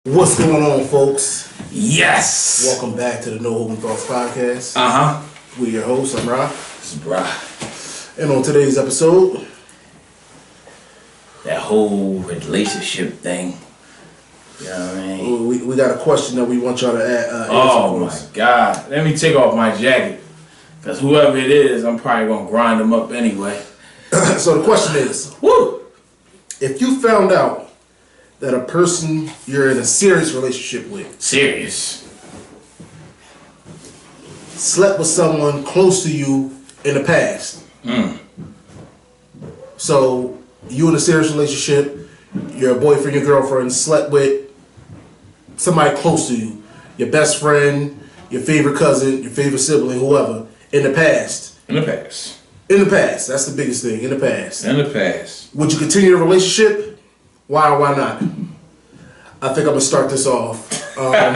What's going on, folks? Yes. Welcome back to the No Holding Thoughts podcast. We're your hosts. I'm Ra. This is Bra. And on today's episode, that whole relationship thing. You know what I mean? We got a question that we want y'all to answer. Oh my God. Let me take off my jacket. Because whoever it is, I'm probably going to grind them up anyway. So the question is, if you found out that a person you're in a serious relationship with slept with someone close to you in the past. So you in a serious relationship, your boyfriend, your girlfriend slept with somebody close to you, your best friend, your favorite cousin, your favorite sibling, whoever, in the past. In the past. In the past. That's the biggest thing. In the past. In the past. Would you continue the relationship? Why or why not? I think I'm gonna start this off, and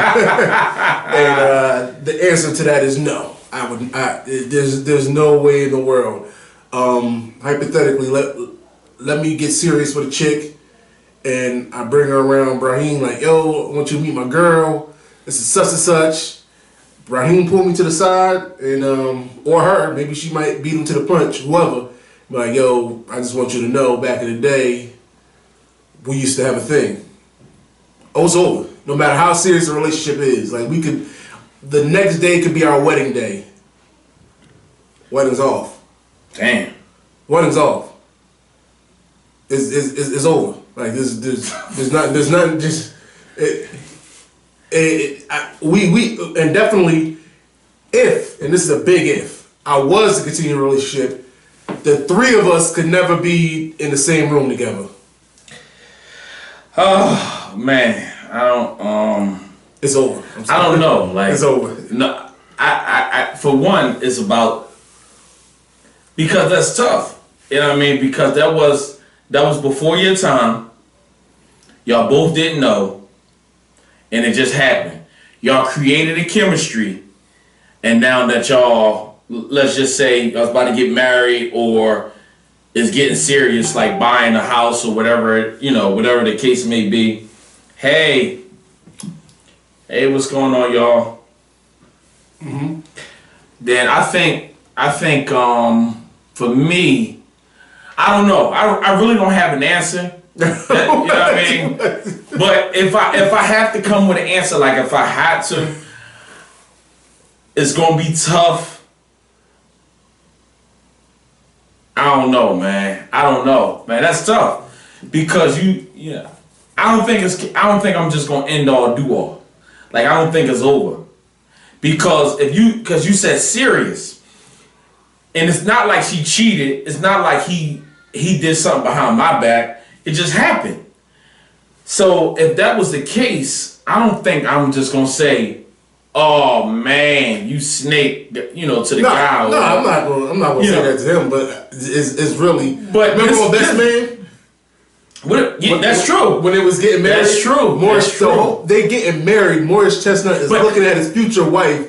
the answer to that is no. I would. There's no way in the world. Hypothetically, let me get serious with a chick, and I bring her around Brahim like, yo, I want you to meet my girl. This is such and such. Brahim pulled me to the side, and or her, maybe she might beat him to the punch, whoever. Like, yo, I just want you to know, back in the day, we used to have a thing. Oh, it's over. No matter how serious the relationship is. Like, the next day could be our wedding day. Wedding's off. Damn. Wedding's off. It's over. Like, there's nothing, just, and definitely, and this is a big if, I was to continue a relationship, the three of us could never be in the same room together. Oh man, I don't. It's over. I don't know. Like, it's over. No, I for one, it's about, because that's tough. You know what I mean? Because that was before your time. Y'all both didn't know, and it just happened. Y'all created a chemistry, and now that y'all, let's just say, y'all was about to get married or is getting serious, like buying a house or whatever, whatever the case may be. Hey, what's going on, y'all? Mm-hmm. Then I think, for me, I don't know. I really don't have an answer. You know what I mean? But if I have to come with an answer, like if I had to, it's gonna be tough. I don't know, man. That's tough because I don't think I'm just gonna end all do all. Like, I don't think it's over because you said serious, and it's not like she cheated. It's not like he did something behind my back. It just happened. So if that was the case, I don't think I'm just gonna say, "Oh man, you snake," to the guy. No, I'm not gonna say that to him. But it's really. But remember on Best Man? That's true. When it was getting married, that's true. Morris, they getting married. Morris Chestnut is looking at his future wife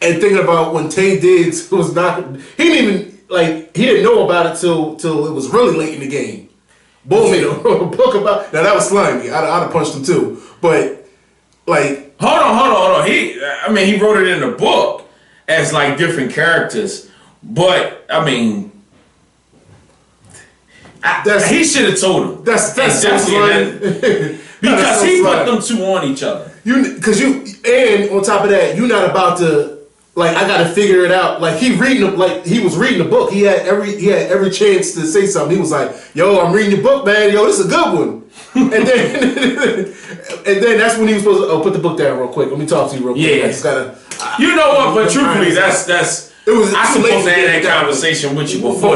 and thinking about when Tay Diggs was not. He didn't know about it till it was really late in the game. Bull made a book about. Now that was slimy. I'd have punched him too. But like, hold on. He wrote it in the book as like different characters. But I mean, he should have told him. That's because he put them two on each other. And on top of that, you're not about to. Like, I gotta figure it out. Like, he was reading the book. He had every chance to say something. He was like, "Yo, I'm reading your book, man. Yo, this is a good one." and then that's when he was supposed to put the book down real quick. Let me talk to you real quick. Yeah. I just gotta. You know what? But truthfully, that's. It was. I supposed to have that conversation with you before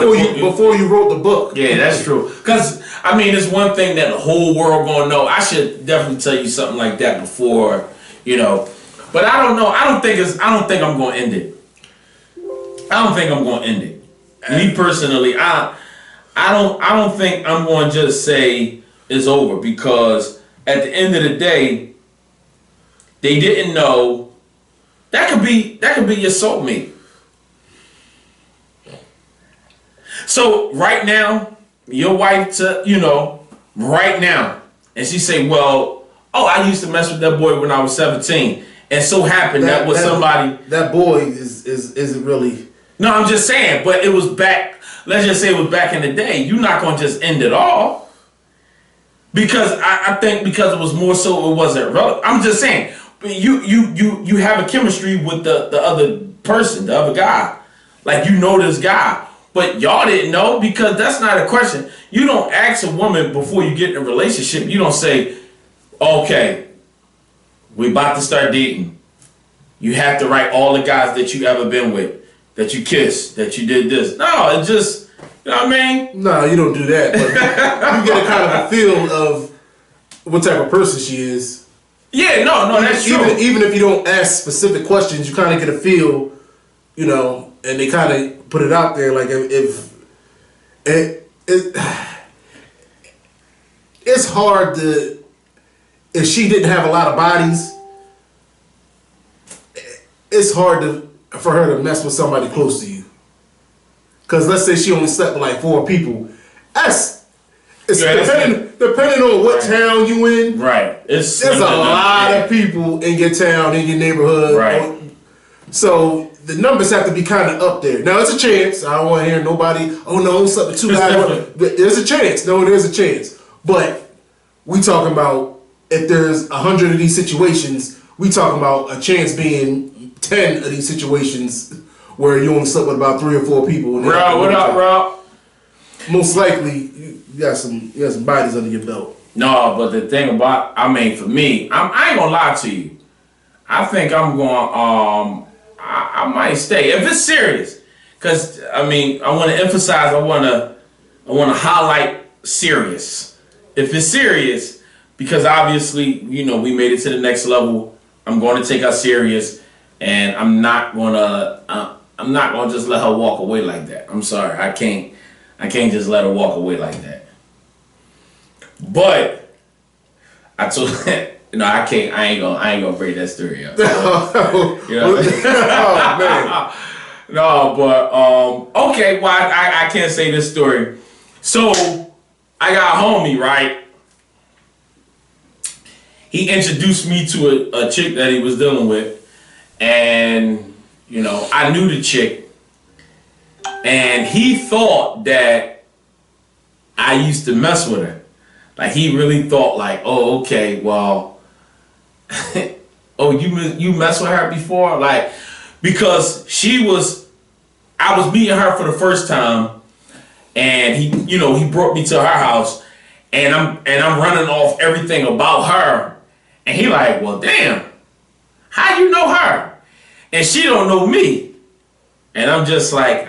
you wrote the book. Yeah, that's true. Because it's one thing that the whole world gonna know. I should definitely tell you something like that before, But I don't know. I don't think I'm gonna end it. Me personally, I don't think I'm gonna just say it's over, because at the end of the day, they didn't know. That could be your soulmate. So right now, your wife, right now, and she say, well, oh, I used to mess with that boy when I was 17, and so happened that was somebody. That boy isn't really. No, I'm just saying, but it was back. Let's just say it was back in the day. You're not gonna just end it all because I think because it was more so it wasn't relevant. I'm just saying, you have a chemistry with the other person, the other guy, like you know this guy. But y'all didn't know because that's not a question. You don't ask a woman before you get in a relationship. You don't say, okay, we about to start dating. You have to write all the guys that you ever been with, that you kissed, that you did this. No, it just, you know what I mean? No, you don't do that. But you get a kind of a feel of what type of person she is. Yeah, no, that's true. Even if you don't ask specific questions, you kind of get a feel, you know, and they kind of put it out there. Like if it's hard to, if she didn't have a lot of bodies, it's hard for her to mess with somebody close to you. Because let's say she only slept with like 4 people. Depending on what town you in. Right. There's a lot of people in your town, in your neighborhood. Right. So the numbers have to be kind of up there. Now it's a chance. I don't want to hear nobody, oh no, it's up to 2 guys. There's a chance. No, there's a chance. But we talking about if there's 100 of these situations, we talking about a chance being 10 of these situations where you only slept with about 3 or 4 people. Bro, what up, bro? Most likely, you got some bodies under your belt. No, but the thing about, I mean, for me, I ain't gonna lie to you. I think I'm going. I might stay if it's serious, cause I mean, I want to emphasize. I want to highlight serious. If it's serious, because obviously, you know, we made it to the next level. I'm going to take her serious, and I'm not gonna just let her walk away like that. I'm sorry, I can't just let her walk away like that. But I told no, I can't. I ain't gonna break that story up. You know? Oh man. No, but okay. Well, I can't say this story. So I got a homie, right? He introduced me to a chick that he was dealing with, and you know, I knew the chick, and he thought that I used to mess with her. Like he really thought, like, oh, okay, well. Oh, you messed with her before? Like, because I was meeting her for the first time, and he brought me to her house, and I'm running off everything about her, and he like, well, damn, how you know her? And she don't know me, and I'm just like,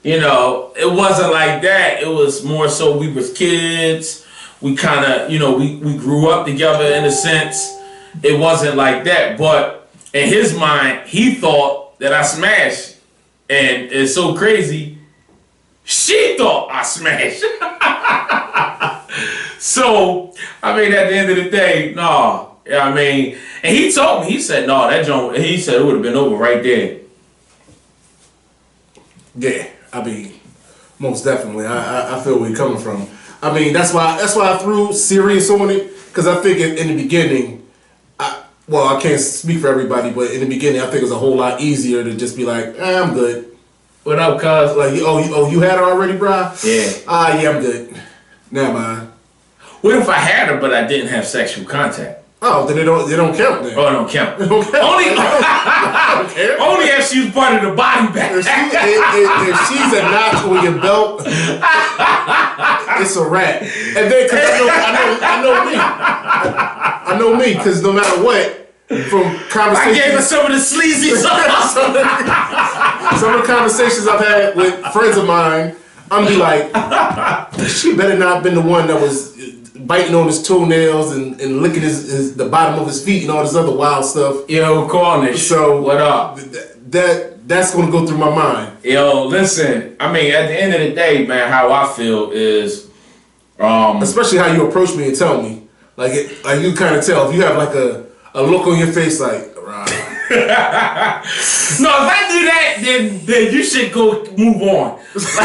you know, it wasn't like that. It was more so we was kids. We kind of, you know, we grew up together in a sense. It wasn't like that. But in his mind, he thought that I smashed. And it's so crazy. She thought I smashed. So, I mean, at the end of the day, no. I mean, and he told me, he said, no, that joint, he said it would have been over right there. Yeah, I mean, most definitely. I feel where you're coming from. I mean, that's why I threw serious on it, because I think in the beginning, I can't speak for everybody, but in the beginning, I think it was a whole lot easier to just be like, I'm good. What up, cuz? Like, you had her already, bro? Yeah. Yeah, I'm good. Never mind. What if I had her, but I didn't have sexual contact? Oh, then they don't count then. Oh, it don't count. They don't count. Only if she was part of the body bag. If she's a notch on your belt, it's a wrap. And then, cause I know me, because no matter what, from conversations, I gave her some of the sleazy stuff. some of the conversations I've had with friends of mine, I'm be like, she better not have been the one that was biting on his toenails and licking the bottom of his feet and all this other wild stuff. Yo, Cornish. So what up? That's gonna go through my mind. Yo, listen. I mean, at the end of the day, man, how I feel is, especially how you approach me and tell me, like you kind of tell if you have like a look on your face, like, right. No, if I do that, then you should go move on. If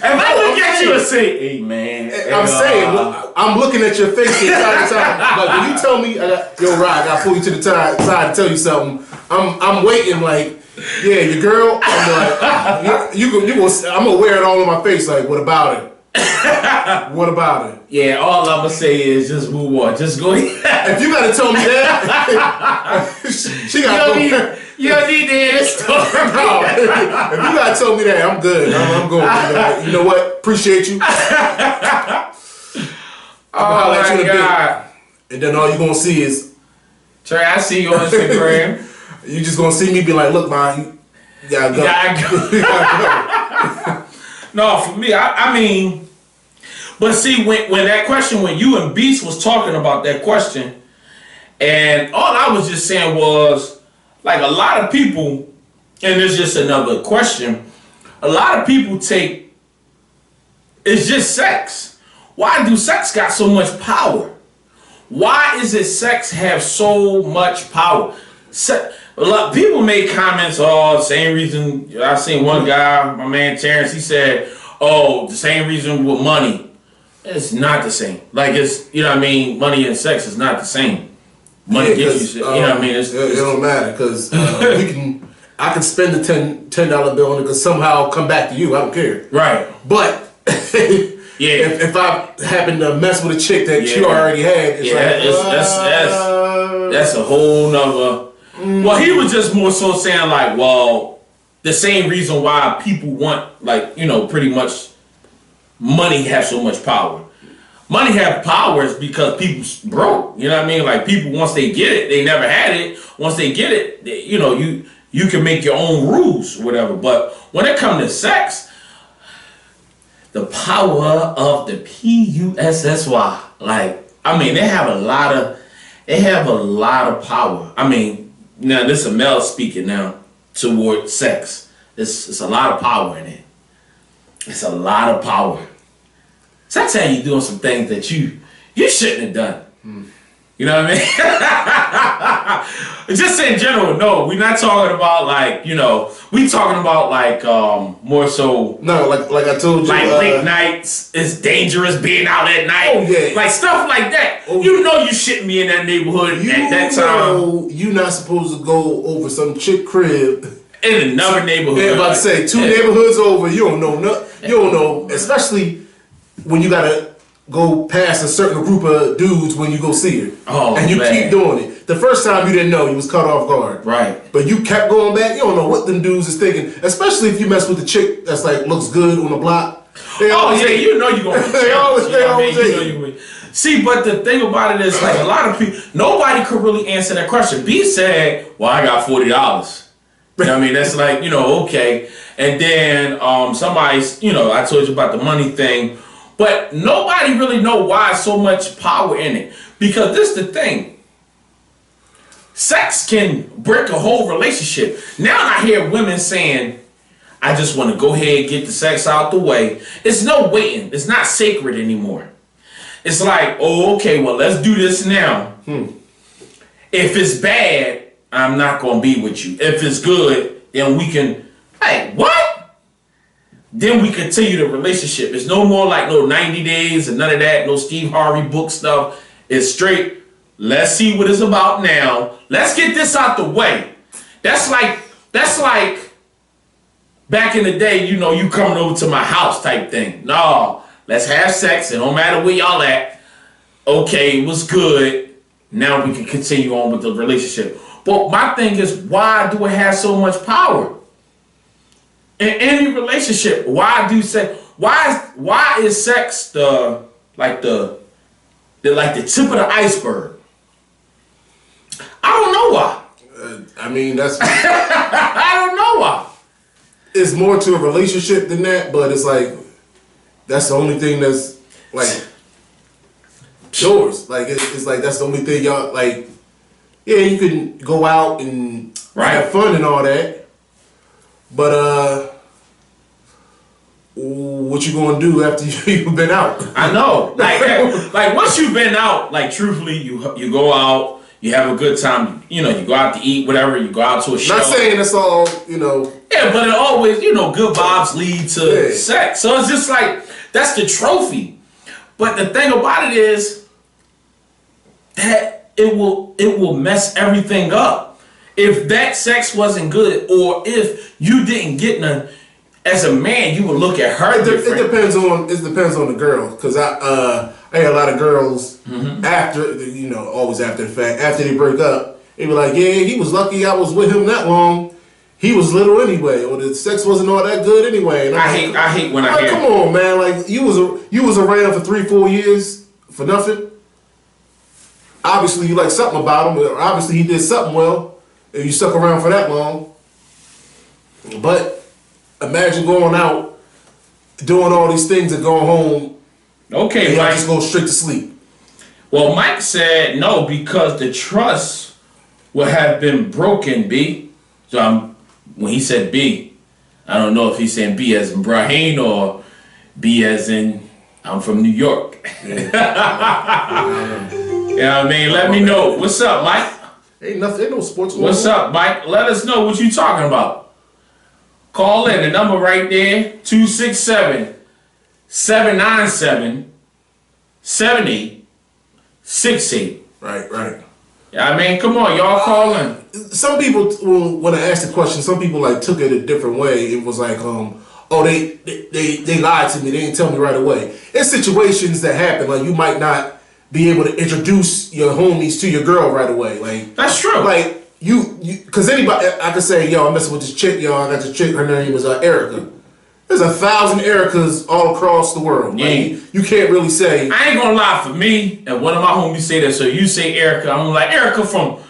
I look at you and say, "Hey man," I'm saying, I'm looking at your face the entire time. Like when you tell me, "Yo, Rod, I gotta pull you to the side to tell you something," I'm waiting like, "Yeah, your girl." I'm like, "You gonna?" I'm gonna wear it all on my face. Like, what about it? What about it? Yeah, all I'm gonna say is just move on. Just go ahead. If you gotta tell me that, she gotta You don't need to hear this story. No, if you gotta tell me that, I'm good. I'm going. You know what? Appreciate you. Oh my God. And then all you're gonna see is Trey, I see you on Instagram. you just gonna see me be like, "Look, man, you gotta go." You gotta go. No, for me, I mean, but see, when that question, when you and Beast was talking about that question, and all I was just saying was, like, a lot of people, and there's just another question, a lot of people take, it's just sex. Why do sex got so much power? Why is it sex have so much power? A lot people make comments, oh, same reason. I seen one guy, my man Terrence, he said, oh, the same reason with money. It's not the same. Like, it's, you know what I mean? Money and sex is not the same. Money gives you, you know what I mean? It don't matter because I can spend the $10 bill and it can somehow come back to you. I don't care. Right. But yeah, if I happen to mess with a chick that you already had, it's that's a whole nother. Well, he was just more so saying like, well, the same reason why people want, like, you know, pretty much money has so much power. Money have power is because people's broke. You know what I mean? Like, people, once they get it, they never had it. Once they get it, you know, you can make your own rules or whatever. But when it comes to sex, the power of the PUSSY, like, I mean, they have a lot of power. I mean, now this is a male speaking now toward sex. It's a lot of power in it. It's a lot of power. Sex had you doing some things that you shouldn't have done. You know what I mean? Just in general, no, we're not talking about like, you know, we talking about like more so. No, like I told you, like late nights, it's dangerous being out at night. Oh yeah, like stuff like that. Oh, you know, you shouldn't be in that neighborhood at that time. You're not supposed to go over some chick crib in another neighborhood. Yeah, about to say two neighborhoods over. You don't know nothing. You don't know, especially when you gotta go past a certain group of dudes when you go see her. Oh, and you man. keep doing it. The first time you didn't know, you was caught off guard. Right. But you kept going back. You don't know what them dudes is thinking. Especially if you mess with the chick that's like looks good on the block. You know you're gonna be they always See, but the thing about it is, like, a lot of people, nobody could really answer that question. B said, well, I got $40. You know what I mean? That's like, you know, okay. And then somebody's, you know, I told you about the money thing. But nobody really know why so much power in it. Because this is the thing. Sex can break a whole relationship. Now I hear women saying, I just want to go ahead and get the sex out the way. It's no waiting. It's not sacred anymore. It's like, oh, okay, well, let's do this now. If it's bad, I'm not going to be with you. If it's good, then we can, hey, what? Then we continue the relationship. It's no more like no 90 days and none of that, no Steve Harvey book stuff. It's straight, let's see what it's about now. Let's get this out the way. That's like back in the day, you know, you coming over to my house type thing. No, let's have sex and no matter where y'all at, okay, it was good. Now we can continue on with the relationship. But my thing is, why do it have so much power? In any relationship, why is sex the tip of the iceberg? I don't know why. I mean, that's I don't know why. It's more to a relationship than that, but it's like that's the only thing that's like yours. Like it's like that's the only thing y'all like. Yeah, you can go out and have fun and all that. But what you gonna do after you've been out? I know, like once you've been out, like truthfully, you go out, You have a good time. You know, you go out to eat, whatever. You go out to a show. Not saying it's all, you know. Yeah, but it always, you know, good vibes lead to Yeah. sex. So it's just like, that's the trophy. But the thing about it is that it will mess everything up. If that sex wasn't good, or if you didn't get none, as a man, you would look at her different. It depends on the girl, because I had a lot of girls after, you know, always after the fact, after they break up, they be like, yeah, he was lucky I was with him that long. He was little anyway, or the sex wasn't all that good anyway. And I hate when I hear. Come on, man! Like you was around for 3-4 years for nothing. Obviously, you like something about him. Or obviously, he did something well, and you stuck around for that long. But imagine going out, doing all these things, and going home. Okay, and Mike. just go straight to sleep. Well, Mike said no because the trust would have been broken. B. So when he said B, I don't know if he's saying B as in Brahim or B as in I'm from New York. You know what I mean? Let me know. What's up, Mike? Ain't nothing. Ain't no sports. What's up, Mike? Let us know what you talking about. Call in. The number right there, 267-797-7868. Right. I mean, come on, y'all call in. Some people, when I asked the question, some people like took it a different way. It was like, oh, they lied to me. They didn't tell me right away. It's situations that happen. Like you might not be able to introduce your homies to your girl right away. Like That's true. Like because anybody, I could say, yo, I'm messing with this chick. Yo, I got this chick. Her name is Erica. There's 1,000 Ericas all across the world. Yeah. Like, you can't really say. I ain't gonna lie, for me, and one of my homies say that, so you say Erica, I'm like, Erica from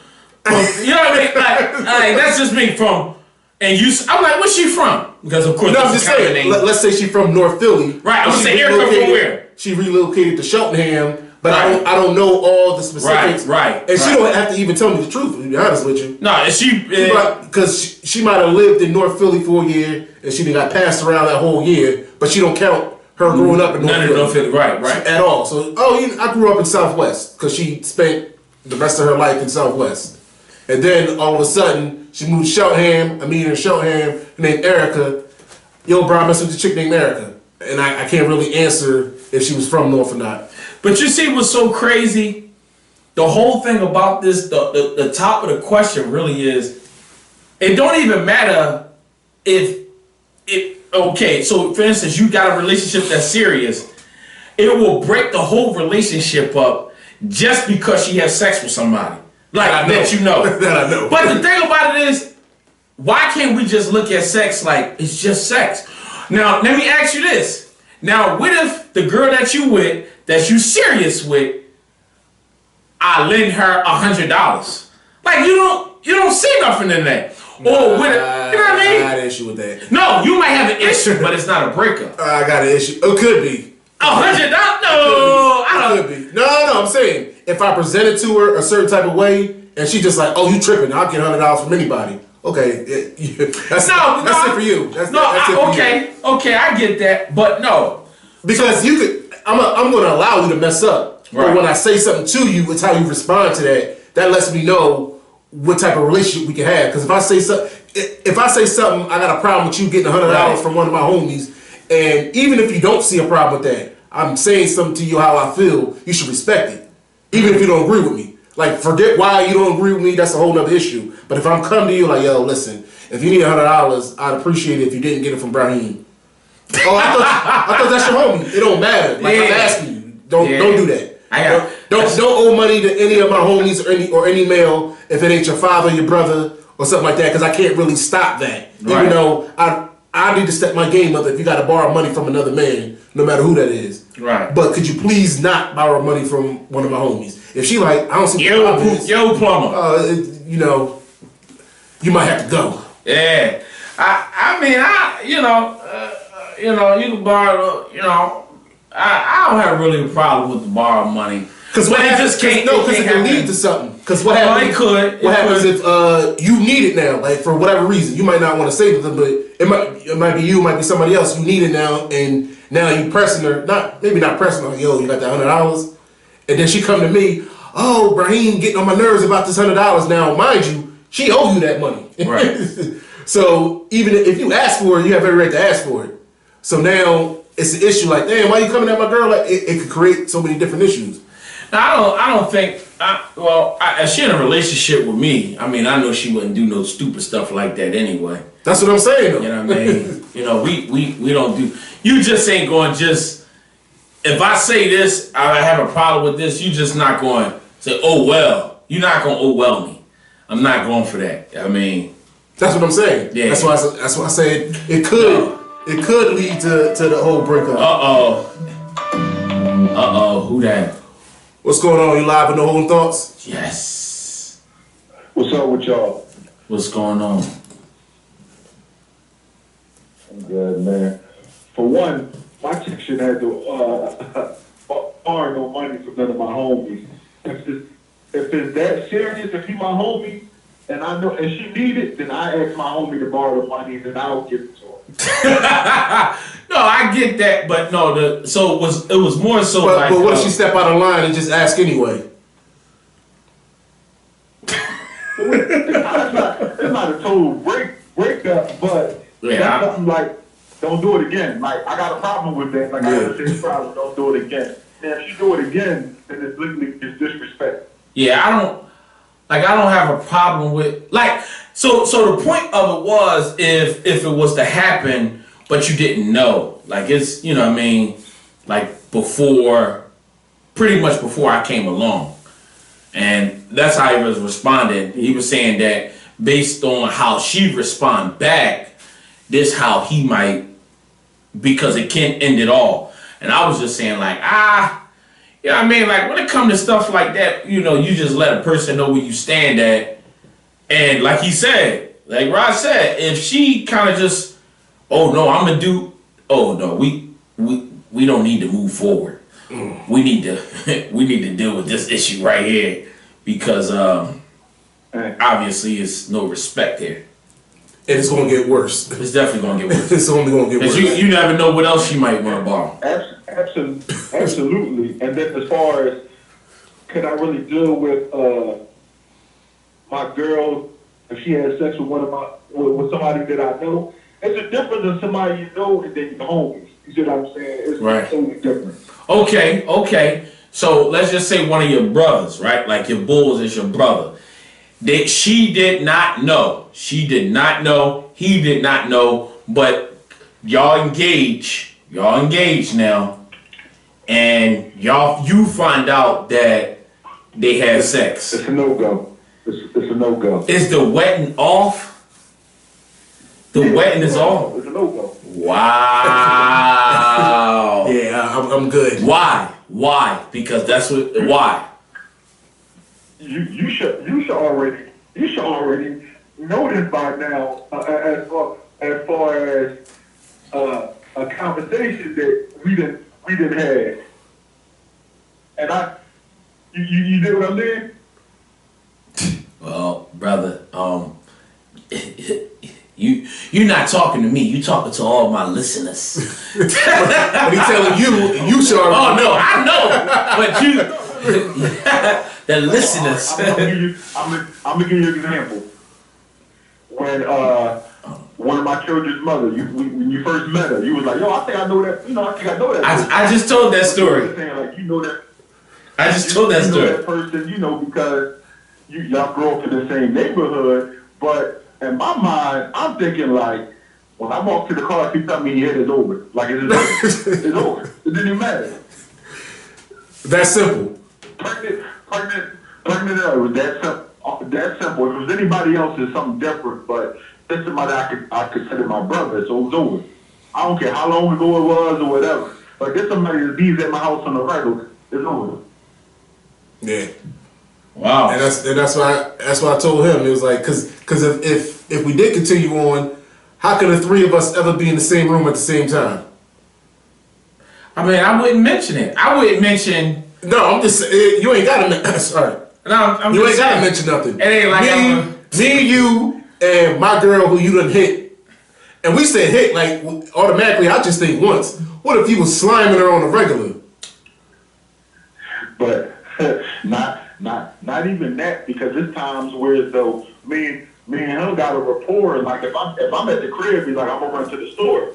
you know what I mean? Like, that's just me from, and I'm like, where's she from? Because of course, No, I'm just saying. Let's say she's from North Philly. Right, I'm gonna say Erica from where? She relocated to Cheltenham, but Right. I don't know all the specifics. Right. And she don't have to even tell me the truth, to be honest with you. No, is she? Because she might have lived in North Philly for a year, and she got passed around that whole year, but she don't count her growing up in North Philly. North Philly. Right. At all. So, I grew up in Southwest, because she spent the rest of her life in Southwest. And then, all of a sudden, she moved to Cheltenham. I meet her in Cheltenham, named Erica. Yo, bro, I messed with a chick named Erica. And I can't really answer if she was from North or not. But you see what's so crazy? The whole thing about this, the top of the question really is, it don't even matter okay, so for instance, you got a relationship that's serious, it will break the whole relationship up just because she has sex with somebody. Like, that you know. That I know. But the thing about it is, why can't we just look at sex like it's just sex? Now, let me ask you this. Now, what if the girl that you with, that you serious with, I lend her $100? Like, you don't see nothing in that. Or with you know what I mean? I got an issue with that. No, you might have an issue, but it's not a breakup. I got an issue. It could be. $100? No, I don't. It could be. No, I'm saying if I presented to her a certain type of way, and she just like, oh, you tripping? I'll get $100 from anybody. Okay, that's it for you. That's it for you. Okay, I get that, but no, because you could. I'm going to allow you to mess up. Right. But when I say something to you, it's how you respond to that. That lets me know what type of relationship we can have. Because if I say something, I got a problem with you getting $100 from one of my homies, and even if you don't see a problem with that, I'm saying something to you how I feel. You should respect it, even if you don't agree with me. Like, forget why you don't agree with me. That's a whole nother issue. But if I'm coming to you like, yo, listen, if you need $100, I'd appreciate it if you didn't get it from Brahim. Oh, I thought that's your homie. It don't matter. Like, I'm asking you, don't do that. Don't owe money to any of my homies or any male if it ain't your father, your brother, or something like that. Because I can't really stop that. Right. Even though I need to step my game up if you got to borrow money from another man, no matter who that is. Right. But could you please not borrow money from one of my homies? If she like, I don't see yo plumber. You might have to go. Yeah. I mean, you can borrow, I don't have really a problem with the borrow money. Because what happens, it can lead to something. Because what happens? What happens if you need it now? Like, for whatever reason, you might not want to say to them, but it might be you, it might be somebody else. You need it now, and now you pressing her. Maybe not pressing her. Like, yo, you got that $100, and then she come to me. oh, Brahim getting on my nerves about this $100. Now, mind you, she owe you that money. Right. So even if you ask for it, you have every right to ask for it. So now it's an issue like, damn, why you coming at my girl? Like it could create so many different issues. Now, I don't think. If she in a relationship with me, I mean, I know she wouldn't do no stupid stuff like that anyway. That's what I'm saying, though. You know what I mean? We don't do. You just ain't going just. If I say this, I have a problem with this. You just not going to say, oh well. You're not going to oh well me. I'm not going for that. I mean, that's what I'm saying. Yeah. That's why I said it could lead to the whole breakup. Who that? What's going on? You live with No Holding Thoughts? Yes. What's up with y'all? What's going on? I'm good, man. For one, my chick should have to borrow no money from none of my homies. If it's that serious, if he my homie, and I know and she need it, then I ask my homie to borrow the money, and I'll give it to her. No, I get that, but no. So it was more so like. But what if she step out of line and just ask anyway? It's not a total breakup, but that's something like, don't do it again. Like, I got a problem with that. Like, I got a serious problem, don't do it again. And if you do it again, then it's literally it's disrespect. Yeah, I don't have a problem with so the point of it was if it was to happen but you didn't know, like, it's, you know what I mean, like pretty much before I came along, and that's how he was responding. He was saying that based on how she respond back, this how he might, because it can't end it all. And I was just saying like, you know what I mean? Like, when it comes to stuff like that, you know, you just let a person know where you stand at. And like he said, like Rod said, if she kind of just, oh no, I'm gonna do, oh no, we don't need to move forward. We need to deal with this issue right here because obviously it's no respect here. And it's gonna get worse. It's definitely gonna get worse. It's only gonna get worse. You never know what else she might want to borrow. Absolutely. And then as far as, can I really deal with my girl if she has sex with with somebody that I know? It's a difference than somebody you know and then your homies. You see what I'm saying? It's totally different. Okay. So let's just say one of your brothers, right? Like your Bulls is your brother. She did not know. She did not know. He did not know. But y'all engage now, and you find out that they had sex. It's a no-go. It's a no-go. Is the wetting off? The wetting is off? It's a no-go. Wow. Yeah, I'm good. Why? Because that's why. You should already know this by now. As far as a conversation that we didn't have, and you did what I'm saying. Well, brother, you're not talking to me. You talking to all my listeners. But he's telling you should. Oh no, I know, but you, the listeners. I'm gonna give you an example. When one of my children's mother, when you first met her, you was like, yo, I think I know that. I think I know that. I just told that story. Like, you know that. I just told that story. You know that person, because y'all grew up in the same neighborhood. But in my mind, I'm thinking like, when I walk to the car, she tell me he hit is over. Like, it's over. It's over. It didn't even matter. That's simple. Pregnant. It was that simple. If it was anybody else, it's something different. But this somebody I consider my brother, so it was over. I don't care how long ago it was or whatever. But this somebody that bees at my house on the regular, it's over. Yeah. Wow. And that's why I told him, it was like, cause if we did continue on, how could the three of us ever be in the same room at the same time? I mean, I wouldn't mention it. I wouldn't mention. No, I'm just saying, you ain't gotta. Sorry. No, you ain't gotta mention nothing. It ain't like me, you, and my girl who you done hit, and we said hit like automatically. I just think once. What if you was sliming her on the regular? But not Not even that, because there's times where though me and him got a rapport. Like if I'm at the crib, he's like, I'm gonna run to the store.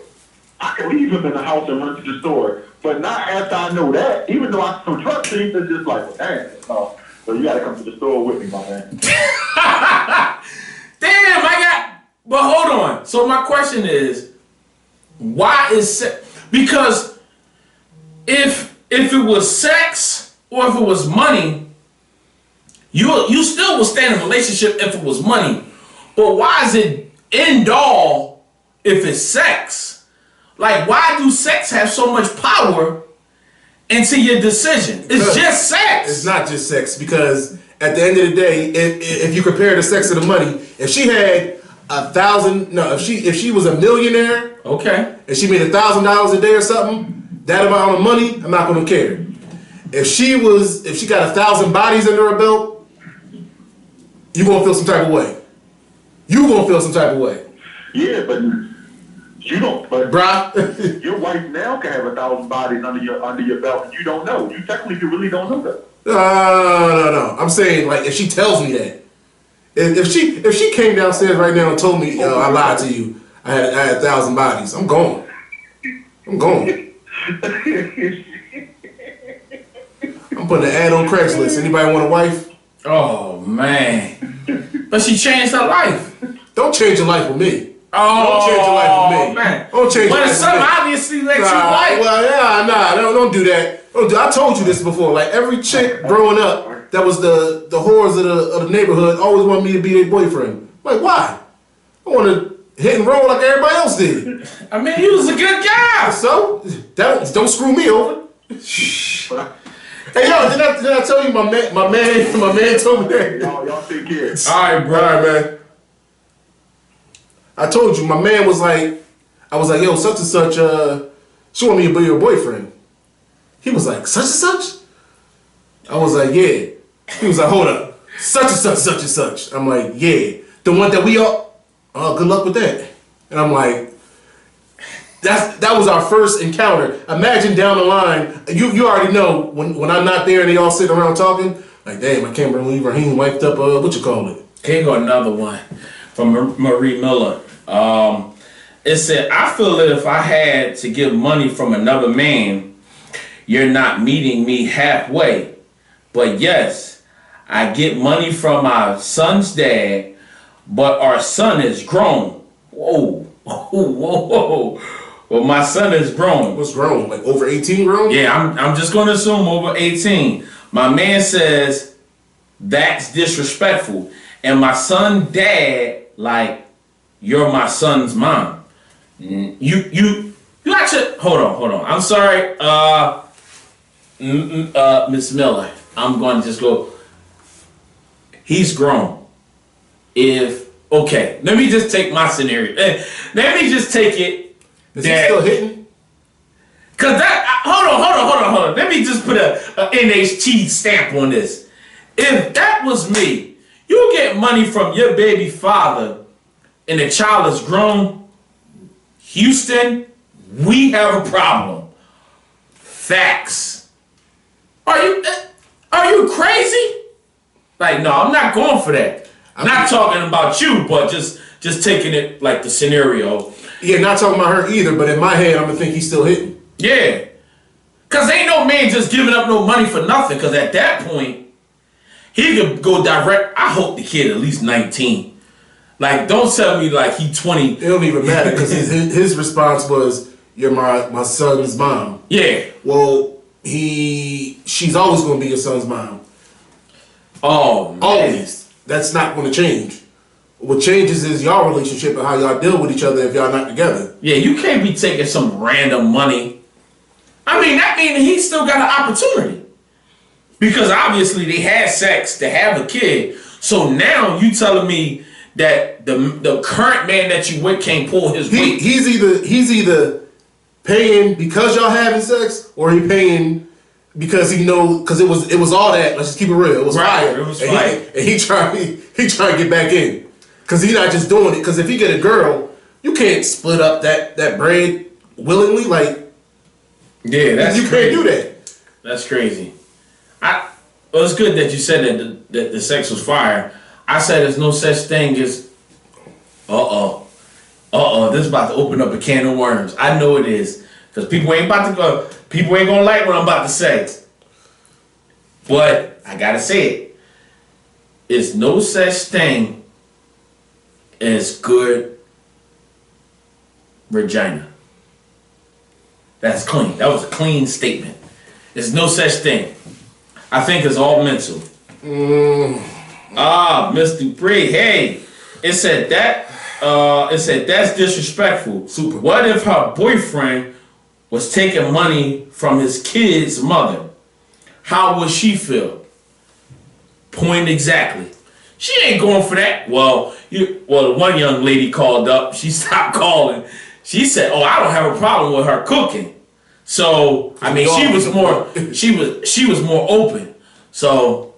I can leave him in the house and run to the store, but not after I know that. Even though I can trust him, it's just like, well, damn. So you gotta come to the store with me, my man. Damn, but hold on. So my question is, why is sex? Because if it was sex or if it was money, you still would stay in a relationship if it was money. But why is it end all if it's sex? Like, why do sex have so much power into your decision? It's just sex. It's not just sex, because at the end of the day, if you compare the sex to the money, if she had if she was a millionaire, okay, and she made $1,000 a day or something, that amount of money, I'm not gonna care. If she got 1,000 bodies under her belt, you gonna feel some type of way. You gonna feel some type of way. Yeah, but you don't. But bruh, your wife now can have 1,000 bodies under your belt, and you don't know. You technically really don't know that. No. I'm saying, like, if she tells me that, if she came downstairs right now and told me, I lied to you, I had 1,000 bodies, I'm gone. I'm putting an ad on Craigslist. Anybody want a wife? Oh man, but she changed her life. Don't change your life with me. Oh, don't change your life with me. Man. Don't change your life with me. But some obviously let you like. Well, don't do that. I told you this before. Like, every chick growing up that was the whores of the neighborhood always wanted me to be their boyfriend. Like, why? I want to hit and roll like everybody else did. I mean, he was a good guy. So don't screw me over. Hey, yo, did I tell you my man told me that? Y'all take care. All right, bro. All right, man. I told you, my man was like, I was like, yo, such and such, she want me to be your boyfriend. He was like, such and such? I was like, yeah. He was like, hold up. Such and such, such and such. I'm like, yeah. The one that we all, good luck with that. And I'm like, that was our first encounter. Imagine down the line, you already know when I'm not there and they all sitting around talking, like, damn, I can't believe Raheem wiped up, what you call it? Here go another one from Marie Miller. It said, I feel that if I had to give money from another man, you're not meeting me halfway. But yes, I get money from my son's dad, but our son is grown. Whoa. Well, my son is grown. What's grown? Like over 18 grown? Yeah, I'm just going to assume over 18. My man says that's disrespectful. And my son's dad, like, you're my son's mom. You actually, hold on. I'm sorry, Miss Miller. I'm going to just go, he's grown. Okay, let me just take my scenario. Let me just take it. Is he still hitting? Cause hold on. Let me just put a NHT stamp on this. If that was me, you get money from your baby father and the child is grown, Houston, we have a problem. Facts. Are you crazy? Like, no, I'm not going for that. I'm not talking about you, but just taking it like the scenario. Yeah, not talking about her either, but in my head, I'm gonna think he's still hitting. Yeah. Cause ain't no man just giving up no money for nothing, cause at that point, he could go direct. I hope the kid at least 19. Like, don't tell me like he 20. It don't even matter, because his response was, you're my son's mom. Yeah. Well, she's always gonna be your son's mom. Oh, man. Always. That's not gonna change. What changes is y'all relationship and how y'all deal with each other if y'all not together. Yeah, you can't be taking some random money. I mean, that means he still got an opportunity. Because obviously they had sex to have a kid. So now you telling me that the current man that you with can't pull his weight. He's either paying because y'all having sex, or he paying because because it was all that. Let's just keep it real. It was fire. It was fire. And he trying to get back in. Because he's not just doing it. Because if he get a girl, you can't split up that bread willingly. Like, yeah, that's you crazy. can't do that. That's crazy. Well, it's good that you said that the sex was fire. I said there's no such thing as, this is about to open up a can of worms. I know it is. Because people ain't gonna like what I'm about to say. But I gotta say it. It's no such thing as good vagina. That's clean. That was a clean statement. There's no such thing. I think it's all mental. Miss Dupree, hey, it said that's disrespectful. Super. What if her boyfriend was taking money from his kid's mother? How would she feel? Point exactly. She ain't going for that. Well, one young lady called up. She stopped calling. She said, "Oh, I don't have a problem with her cooking." So I mean, she was more open. So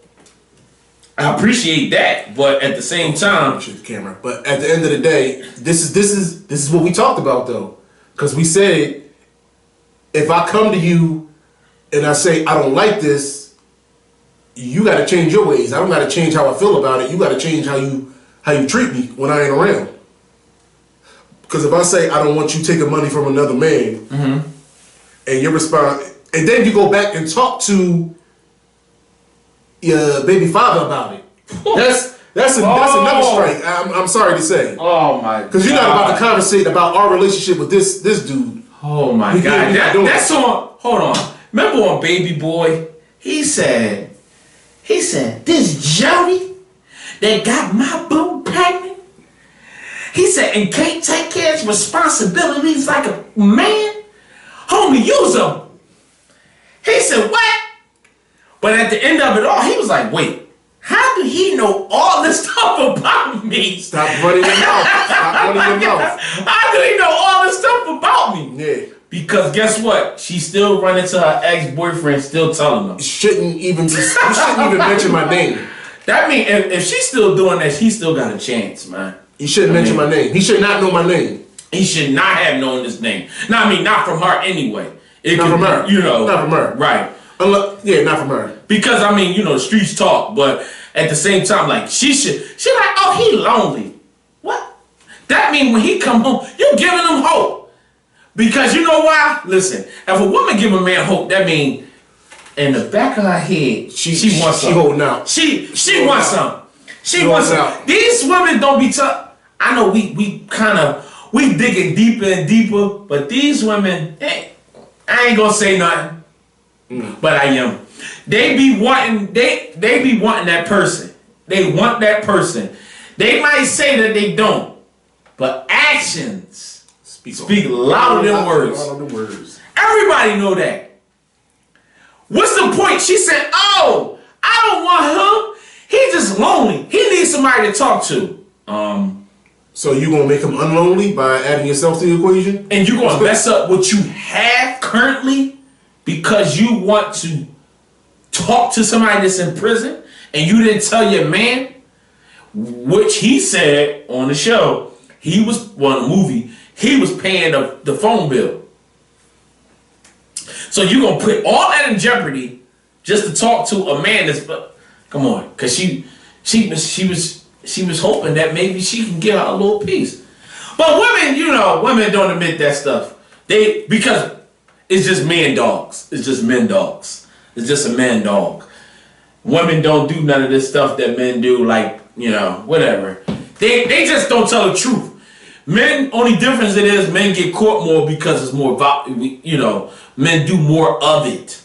I appreciate that, but at the same time, camera. But at the end of the day, this is what we talked about though, because we said if I come to you and I say I don't like this, you got to change your ways. I don't got to change how I feel about it. You got to change how you treat me when I ain't around. Because if I say I don't want you taking money from another man, and you respond, and then you go back and talk to your baby father about it, that's another strike. I'm sorry to say. Oh my God! Because you're not about to conversate about our relationship with this dude. Oh my God! That's on. Hold on. Remember on Baby Boy? He said, this Jody that got my boo pregnant. He said, and can't take care of his responsibilities like a man. Homie, use him. He said, what? But at the end of it all, he was like, wait, how did he know all this stuff about me? Stop running your mouth. Stop running your mouth. How did he know all this stuff about me? Yeah. Because guess what? She's still running to her ex-boyfriend, still telling him. You shouldn't even mention my name. That means if she's still doing that, she still got a chance, man. You shouldn't mention my name. He should not know my name. He should not have known his name. No, I mean, not from her anyway. Not from her. You know. Not from her. Right. Not from her. Because, I mean, the streets talk, but at the same time, like, she like, oh, he lonely. What? That means when he come home, you giving him hope. Because you know why? Listen, if a woman give a man hope, that means in the back of her head, she wants something. She holding out. She wants something. She wants something. These women don't be tough. I know we digging deeper and deeper, but these women, I ain't gonna say nothing. But I am. They be wanting that person. They want that person. They might say that they don't, but actions speak louder than words. Everybody know that. What's the point? She said, "Oh, I don't want him. He's just lonely. He needs somebody to talk to." So you gonna make him unlonely by adding yourself to the equation? And you gonna mess up what you have currently because you want to talk to somebody that's in prison and you didn't tell your man, which he said on the show, the movie, he was paying the phone bill. So you gonna put all that in jeopardy just to talk to a man that's, come on, because she was hoping that maybe she can get her a little piece. But women don't admit that stuff. Because it's just men dogs. It's just men dogs. It's just a man dog. Women don't do none of this stuff that men do, like, whatever. They just don't tell the truth. Men, only difference it is men get caught more because it's more, men do more of it.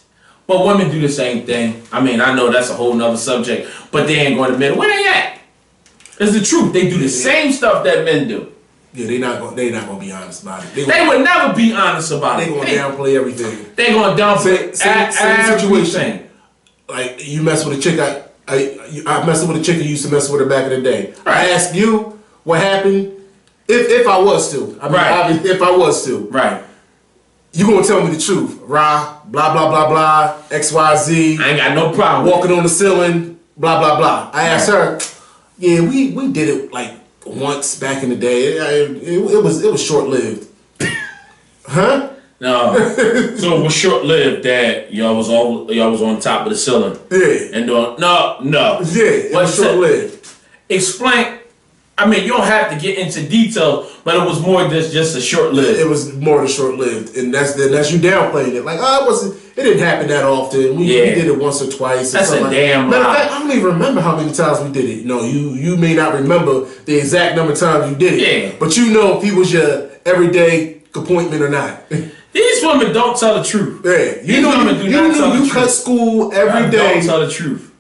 But women do the same thing. I mean, I know that's a whole nother subject, but they ain't going to admit it. Where they at? It's the truth. They do the same stuff that men do. Yeah, they not gonna be honest about it. They would never be honest about it. They gonna downplay everything. They gonna downplay same situation. Like you mess with a chick, I messed with a chick who used to mess with her back in the day. Right. I ask you what happened if I was to. If I was to. Right. You gonna tell me the truth, blah blah blah blah, XYZ. I ain't got no problem. Walking on the ceiling, blah blah blah. I asked her, yeah, we did it like once back in the day. It was short lived. Huh? No. So it was short lived that y'all was on top of the ceiling. Yeah. And doing no. Yeah, it was short lived. Explain. I mean, you don't have to get into detail, but it was more than just a short lived. It was more than short lived, and that's you downplaying it. Like, oh, it didn't happen that often. We did it once or twice. That's a damn lie. Matter of fact, I don't even remember how many times we did it. No, you may not remember the exact number of times you did it. Yeah. But you know if he was your everyday appointment or not. These women don't tell the truth. Yeah. These women do not tell the truth. You cut school every day Don't tell the truth.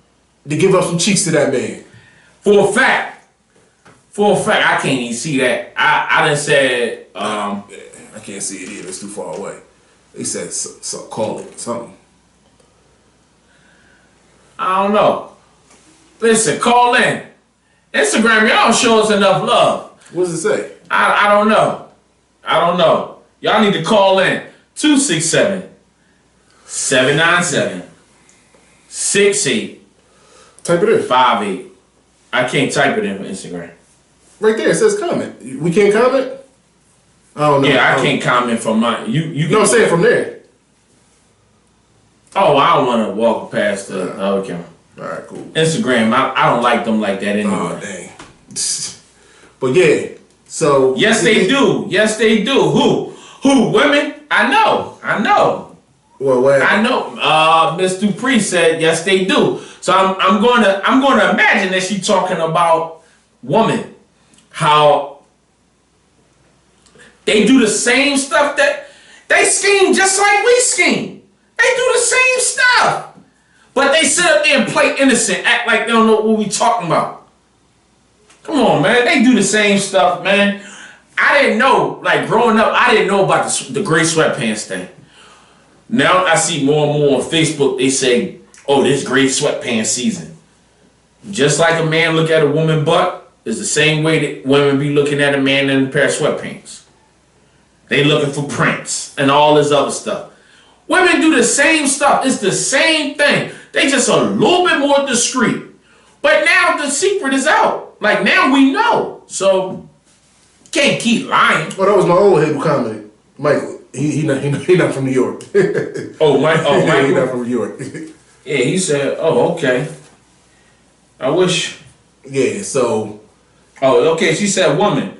to give up some cheeks to that man. For a fact, I can't even see that. I done said, I can't see it either. It's too far away. They said, so call it something. I don't know. Listen, call in. Instagram, y'all don't show us enough love. What does it say? I don't know. Y'all need to call in. 267-797-6858. Type it in. I can't type it in for Instagram. Right there, it says comment. We can't comment? I don't know. Yeah, I can't comment from mine. You know what I'm saying? From there. Oh, I don't want to walk past the other camera. Alright, cool. Instagram, I don't like them like that anyway. Oh, dang. But yeah, so. Yes, they do. Yes, they do. Who? Women? I know. Well, what? I know. Miss Dupree said yes, they do. So I'm going to imagine that she's talking about women. How they do the same stuff that they scheme just like we scheme. They do the same stuff. But they sit up there and play innocent, act like they don't know what we talking about. Come on, man. They do the same stuff, man. I didn't know, like growing up, I didn't know about the gray sweatpants thing. Now I see more and more on Facebook, they say, oh, this gray sweatpants season. Just like a man look at a woman butt, it's the same way that women be looking at a man in a pair of sweatpants. They looking for prints and all this other stuff. Women do the same stuff. It's the same thing. They just a little bit more discreet. But now the secret is out. Like now we know. So can't keep lying. Well, that was my old head who commented. Michael. He not from New York. Michael. He not from New York. Yeah, he said, oh, okay. I wish. Yeah, so. Oh, okay. She said woman.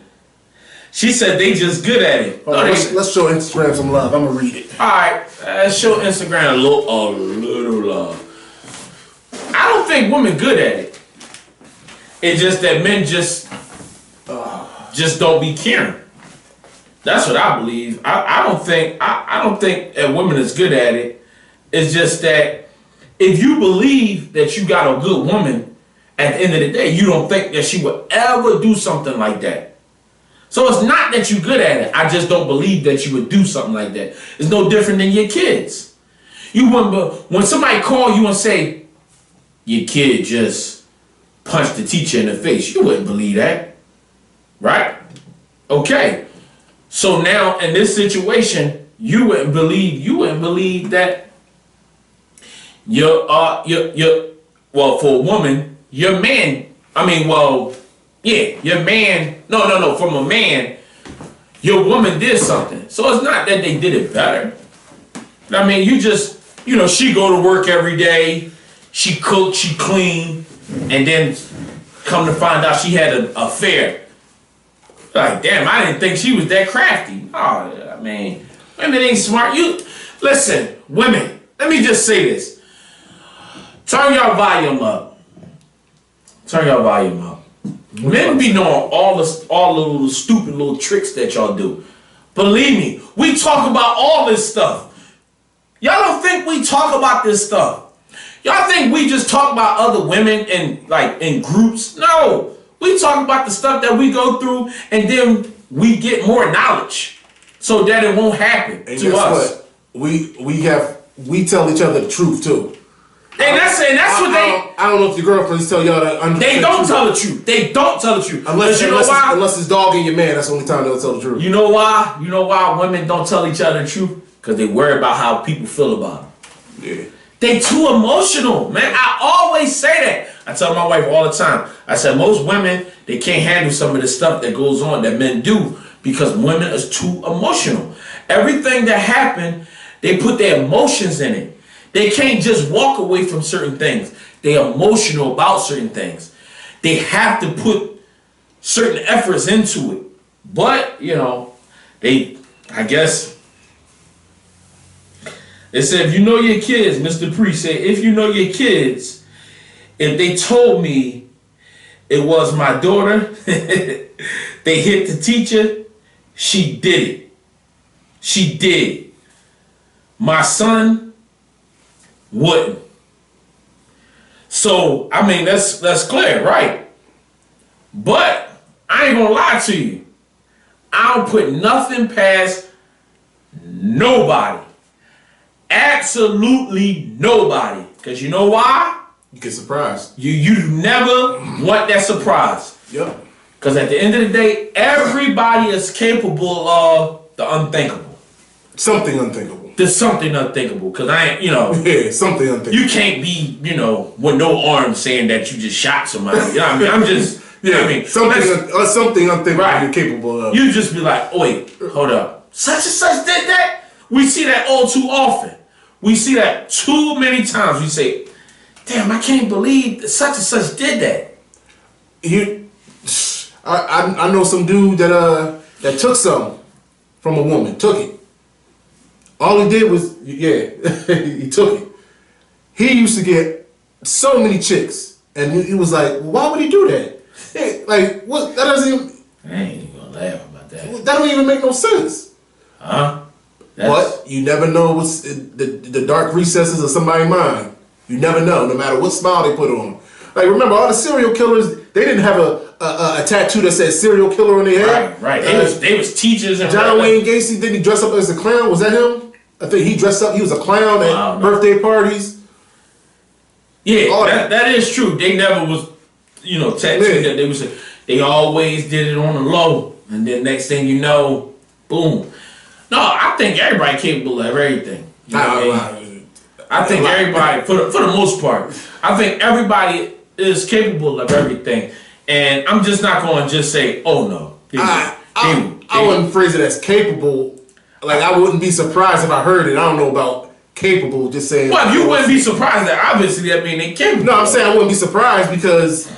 She said they just good at it. No, let's show Instagram some love. I'm gonna read it. All right, show Instagram a little love. I don't think women good at it. It's just that men just don't be caring. That's what I believe. I don't think that women is good at it. It's just that if you believe that you got a good woman, at the end of the day, you don't think that she would ever do something like that. So it's not that you're good at it. I just don't believe that you would do something like that. It's no different than your kids. You remember when somebody call you and say, your kid just punched the teacher in the face, you wouldn't believe that. Right? Okay. So now in this situation, you wouldn't believe that well, for a woman, your man, your man, no, from a man, your woman did something. So it's not that they did it better. I mean, you just, she go to work every day, she cook, she clean, and then come to find out she had an affair. Like, damn, I didn't think she was that crafty. Oh, I mean, women ain't smart. Listen, women, let me just say this. Turn your volume up. Men be knowing all the little stupid little tricks that y'all do. Believe me, we talk about all this stuff. Y'all don't think we talk about this stuff. Y'all think we just talk about other women in groups? No. We talk about the stuff that we go through, and then we get more knowledge so that it won't happen to us. What? We tell each other the truth too. And that's what they. I don't know if your girlfriends tell y'all that. They don't tell the truth. They don't tell the truth. Unless it's dogging your man, that's the only time they'll tell the truth. You know why? You know why women don't tell each other the truth? Because they worry about how people feel about them. Yeah. They too emotional, man. I always say that. I tell my wife all the time. I said most women, they can't handle some of the stuff that goes on that men do because women is too emotional. Everything that happened, they put their emotions in it. They can't just walk away from certain things. They're emotional about certain things. They have to put certain efforts into it. But, you know, I guess, they said, if you know your kids, Mr. Priest said, if you know your kids, if they told me it was my daughter, they hit the teacher, she did it. She did. My son wouldn't. So, I mean, that's clear, right? But I ain't gonna lie to you. I don't put nothing past nobody. Absolutely nobody. Because you know why? You get surprised. You never want that surprise. Yep. Because at the end of the day, everybody is capable of the unthinkable. Something unthinkable. There's something unthinkable. Because I ain't, Yeah, something unthinkable. you can't be, with no arm saying that you just shot somebody. You know what I mean? I'm just, you know what I mean? Something unthinkable Right. you're capable of. You just be like, oh, wait, hold up. Such and such did that? We see that all too often. We see that too many times. We say, damn, I can't believe such and such did that. I know some dude that took something from a woman, took it. All he did was, he took it. He used to get so many chicks, and he was like, well, why would he do that? Hey, like, what? That doesn't even. I ain't even gonna laugh about that. That don't even make no sense. Huh? But you never know what's the dark recesses of somebody's mind. You never know, no matter what smile they put on. Like, remember, all the serial killers, they didn't have a tattoo that said serial killer on their head. Right. They was teachers and John Wayne Gacy, didn't he dress up as a clown? Was that him? I think he dressed up, he was a clown at birthday parties. Yeah, that is true. They never was, tattooed that. They was, they always did it on the low. And then next thing you know, boom. No, I think everybody capable of everything. You know what I mean? I think everybody, for the most part, I think everybody is capable of everything. And I'm just not going to just say, oh no. I wouldn't phrase it as capable. Like, I wouldn't be surprised if I heard it. I don't know about capable, just saying. Well, you wouldn't be surprised that obviously that mean they capable. No, I'm saying I wouldn't be surprised because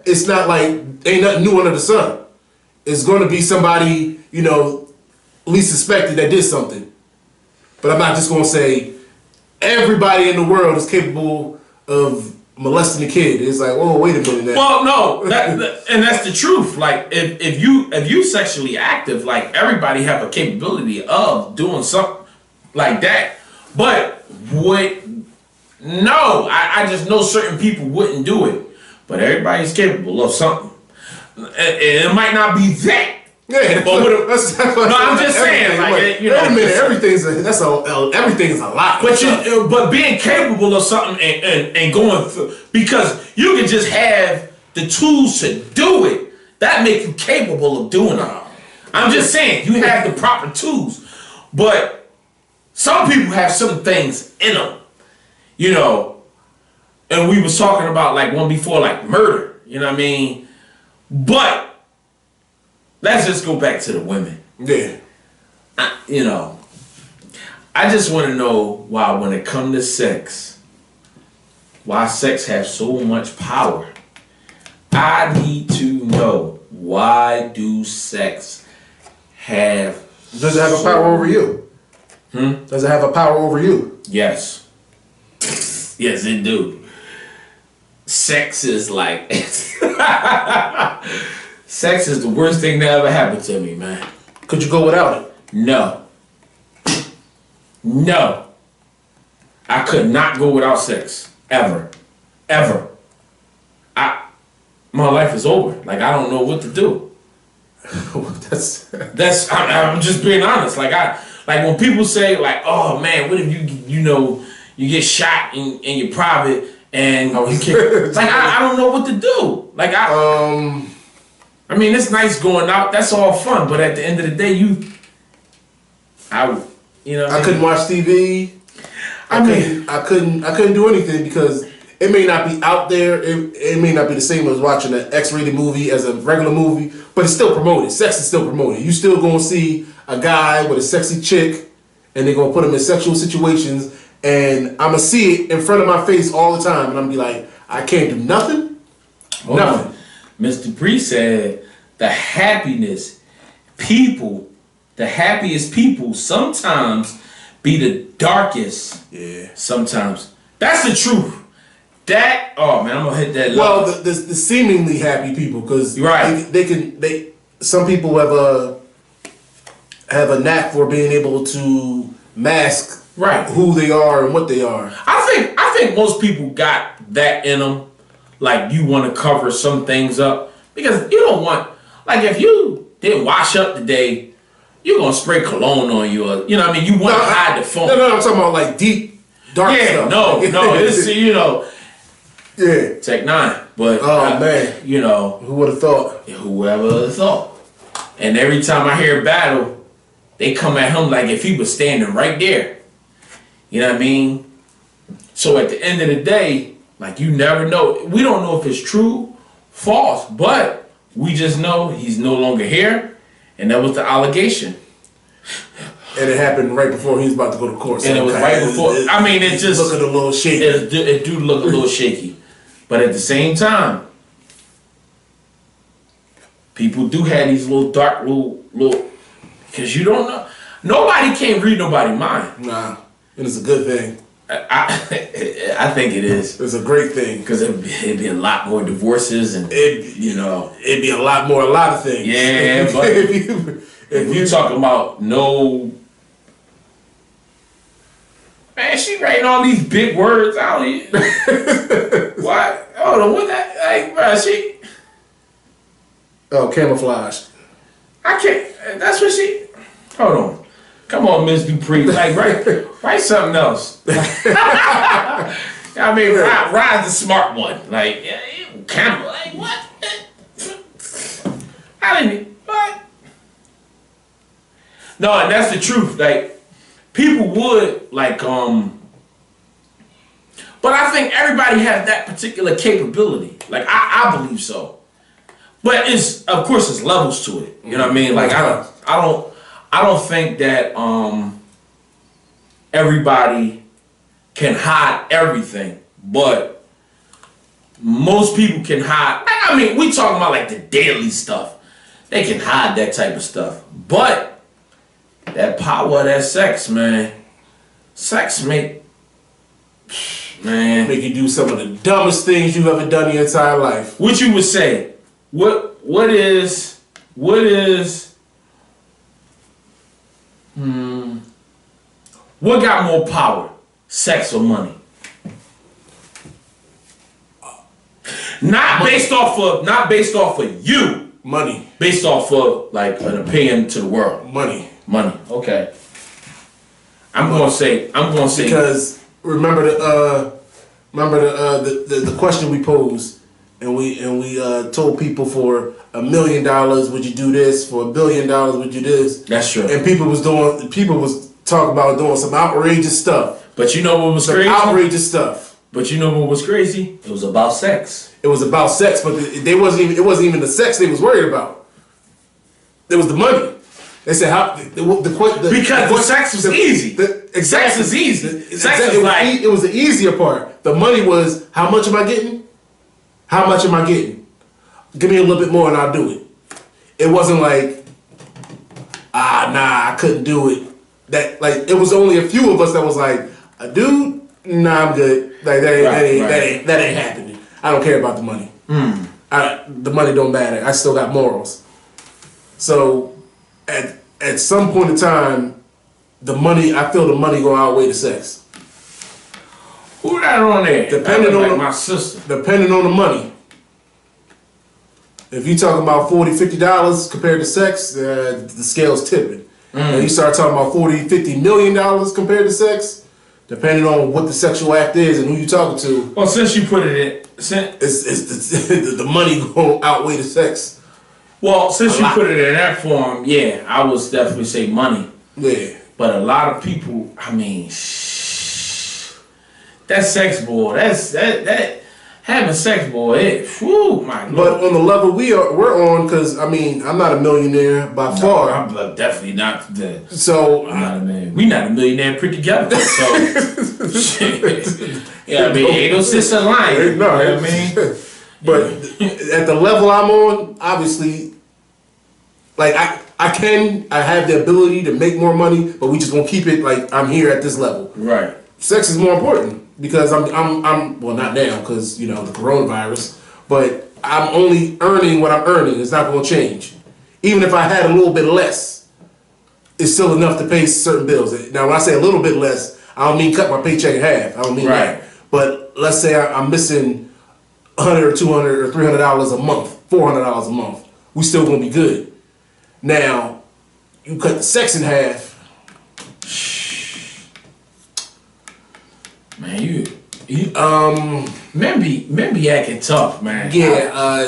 it's not like, ain't nothing new under the sun. It's going to be somebody, least suspected that did something. But I'm not just going to say everybody in the world is capable of molesting a kid. It's like, whoa, wait a minute. Well, no, and that's the truth. Like, if you sexually active, like, everybody have a capability of doing something like that. But I just know certain people wouldn't do it. But everybody's capable of something. And it might not be that. Yeah, but I'm just saying, like, wait a minute, everything's a lot. But being capable of something and going through, because you can just have the tools to do it, that makes you capable of doing it. I'm just saying, you have the proper tools, but some people have some things in them, and we was talking about like one before, like murder, you know what I mean? But let's just go back to the women. Yeah. I just want to know why, when it comes to sex, why sex has so much power. I need to know, why do sex have... Does it have a power over you? Does it have a power over you? Yes. Yes, it do. Sex is like... Sex is the worst thing that ever happened to me, man. Could you go without it? No. I could not go without sex. Ever. My life is over. Like, I don't know what to do. I'm just being honest. Like, when people say, like, oh man, what if you get shot in your private and you can't, like, I don't know what to do. Like, I mean, it's nice going out. That's all fun. But at the end of the day, I couldn't watch TV. I couldn't do anything because it may not be out there. It may not be the same as watching an X-rated movie as a regular movie, but it's still promoted. Sex is still promoted. You still gonna see a guy with a sexy chick, and they're gonna put him in sexual situations, and I'm gonna see it in front of my face all the time, and I'm gonna be like, I can't do nothing. Nothing. Mr. Dupree said the happiest people sometimes be the darkest. Yeah. Sometimes. That's the truth. That, oh man, I'm gonna hit that. Well, the seemingly happy people, because Right. some people have a knack for being able to mask Right. who they are and what they are. I think most people got that in them. Like, you want to cover some things up because you don't want, like, if you didn't wash up today, you're gonna spray cologne on you, or, you know what I mean? You want to hide the phone. No, I'm talking about like deep, dark stuff. No, it's, you know, yeah. Tech 9. But man, you know, who would have thought? whoever thought. And every time I hear battle, they come at him like if he was standing right there. You know what I mean? So at the end of the day, like, you never know. We don't know if it's true, false, but we just know he's no longer here, and that was the allegation. And it happened right before he was about to go to court. And it was right before. I mean, it just looking a little shaky. It do look a little shaky, but at the same time, people do have these little dark little, because you don't know. Nobody can't read nobody's mind. Nah, and it's a good thing. I think it is. It's a great thing. Because it'd be a lot more divorces and, you know. It'd be a lot of things. Yeah, but if you talking about no. Man, she writing all these big words. I don't even. What? Hold on, what that? Like, bro, she. Oh, camouflage. I can't. That's what she. Hold on. Come on, Miss Dupree. Like, write something else. I mean, Ryan's the smart one. Like, yeah, camera. Like, what? I didn't. What? No, and that's the truth. Like, people would like. But I think everybody has that particular capability. Like, I believe so. But it's, of course, it's levels to it. You know what I mean? Like, I don't think that everybody can hide everything, but most people can hide. I mean, we talking about like the daily stuff. They can hide that type of stuff, but that power of that sex, man, make you do some of the dumbest things you've ever done in your entire life. What you would say? What is? What got more power, sex or money? Not based off of you. Money. Based off of like an opinion to the world. Money. Okay. I'm gonna say because remember the question we posed, and we told people for $1 million would you do this, for $1 billion would you do this. That's true. And people was talking about doing some outrageous stuff. But you know what was crazy? Outrageous stuff. But you know what was crazy? It was about sex. It was about sex, but it wasn't even the sex they was worried about. It was the money. They said how because sex was easy. Sex is easy. Sex is like it was the easier part. The money was how much am I getting? How much am I getting? Give me a little bit more and I'll do it. It wasn't like I couldn't do it. That like it was only a few of us that was like, dude, nah, I'm good. Like that ain't happening. I don't care about the money. The money don't matter. I still got morals. So at some point in time, I feel the money gonna outweigh the sex. Who that on there? Depending on my sister. Depending on the money. If you talking about $40, $50 compared to sex, the scale's tipping. When you start talking about $40, $50 million compared to sex, depending on what the sexual act is and who you talking to. Well, since you put it in, the money gonna outweigh the sex. Well, since you put it in that form, yeah, I would definitely say money. Yeah. But a lot of people, I mean, that sex boy, that having sex, boy, whew, my But Lord. on the level we're on, because I mean, I'm not a millionaire by far. I'm definitely not the. So I'm not a man. We not a millionaire put together. So, shit. Yeah, I mean, ain't no sister lying. no, You know what I mean? But at the level I'm on, obviously, like I have the ability to make more money, but we just gonna keep it like I'm here at this level. Right. Sex is more important because I'm well, not now because you know the coronavirus, but I'm only earning what I'm earning. It's not gonna change. Even if I had a little bit less, it's still enough to pay certain bills. Now, when I say a little bit less, I don't mean cut my paycheck in half. I don't mean Right. that. But let's say I'm missing $100 or $200 or $300 a month, $400 a month. We still gonna be good. Now, you cut the sex in half. Man, you men be acting tough, man. Yeah,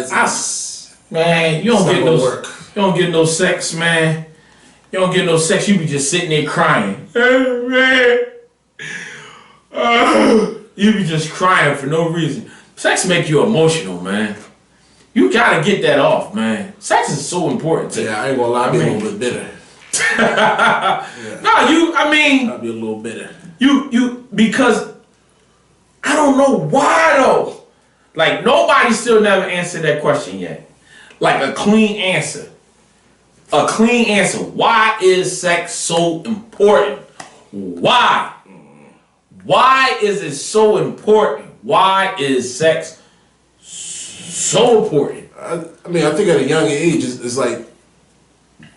Man, you don't It's get not no gonna work. You don't get no sex, man. You don't get no sex. You be just sitting there crying. You be just crying for no reason. Sex make you emotional, man. You gotta get that off, man. Sex is so important to yeah, I ain't gonna lie, I'll be a little bit bitter. No, I mean, I'll be a little bitter. you because I don't know why though. Like nobody still never answered that question yet. Like a clean answer. A clean answer. Why is sex so important? Why? Why is it so important? Why is sex so important? I mean, I think at a young age, it's like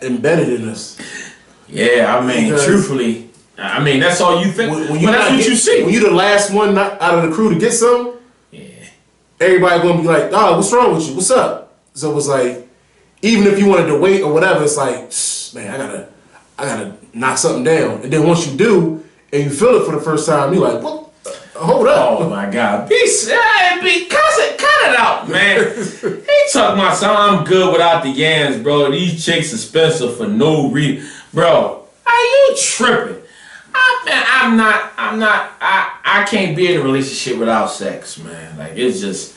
embedded in us. Yeah, I mean, Because truthfully, I mean, that's all you think. When But you that's not what get- you see. When you the last one not out of the crew to get some, Yeah. everybody gonna be like, "Dog, what's wrong with you? What's up?" So it's like, even if you wanted to wait or whatever, it's like, man, I gotta knock something down. And then once you do, and you feel it for the first time, you're like, what? Hold up. Oh my God. Cut it out, man. He talking about something I'm good without the yams, bro. These chicks expensive for no reason. Bro, are you tripping? I can't be in a relationship without sex, man. Like, it's just,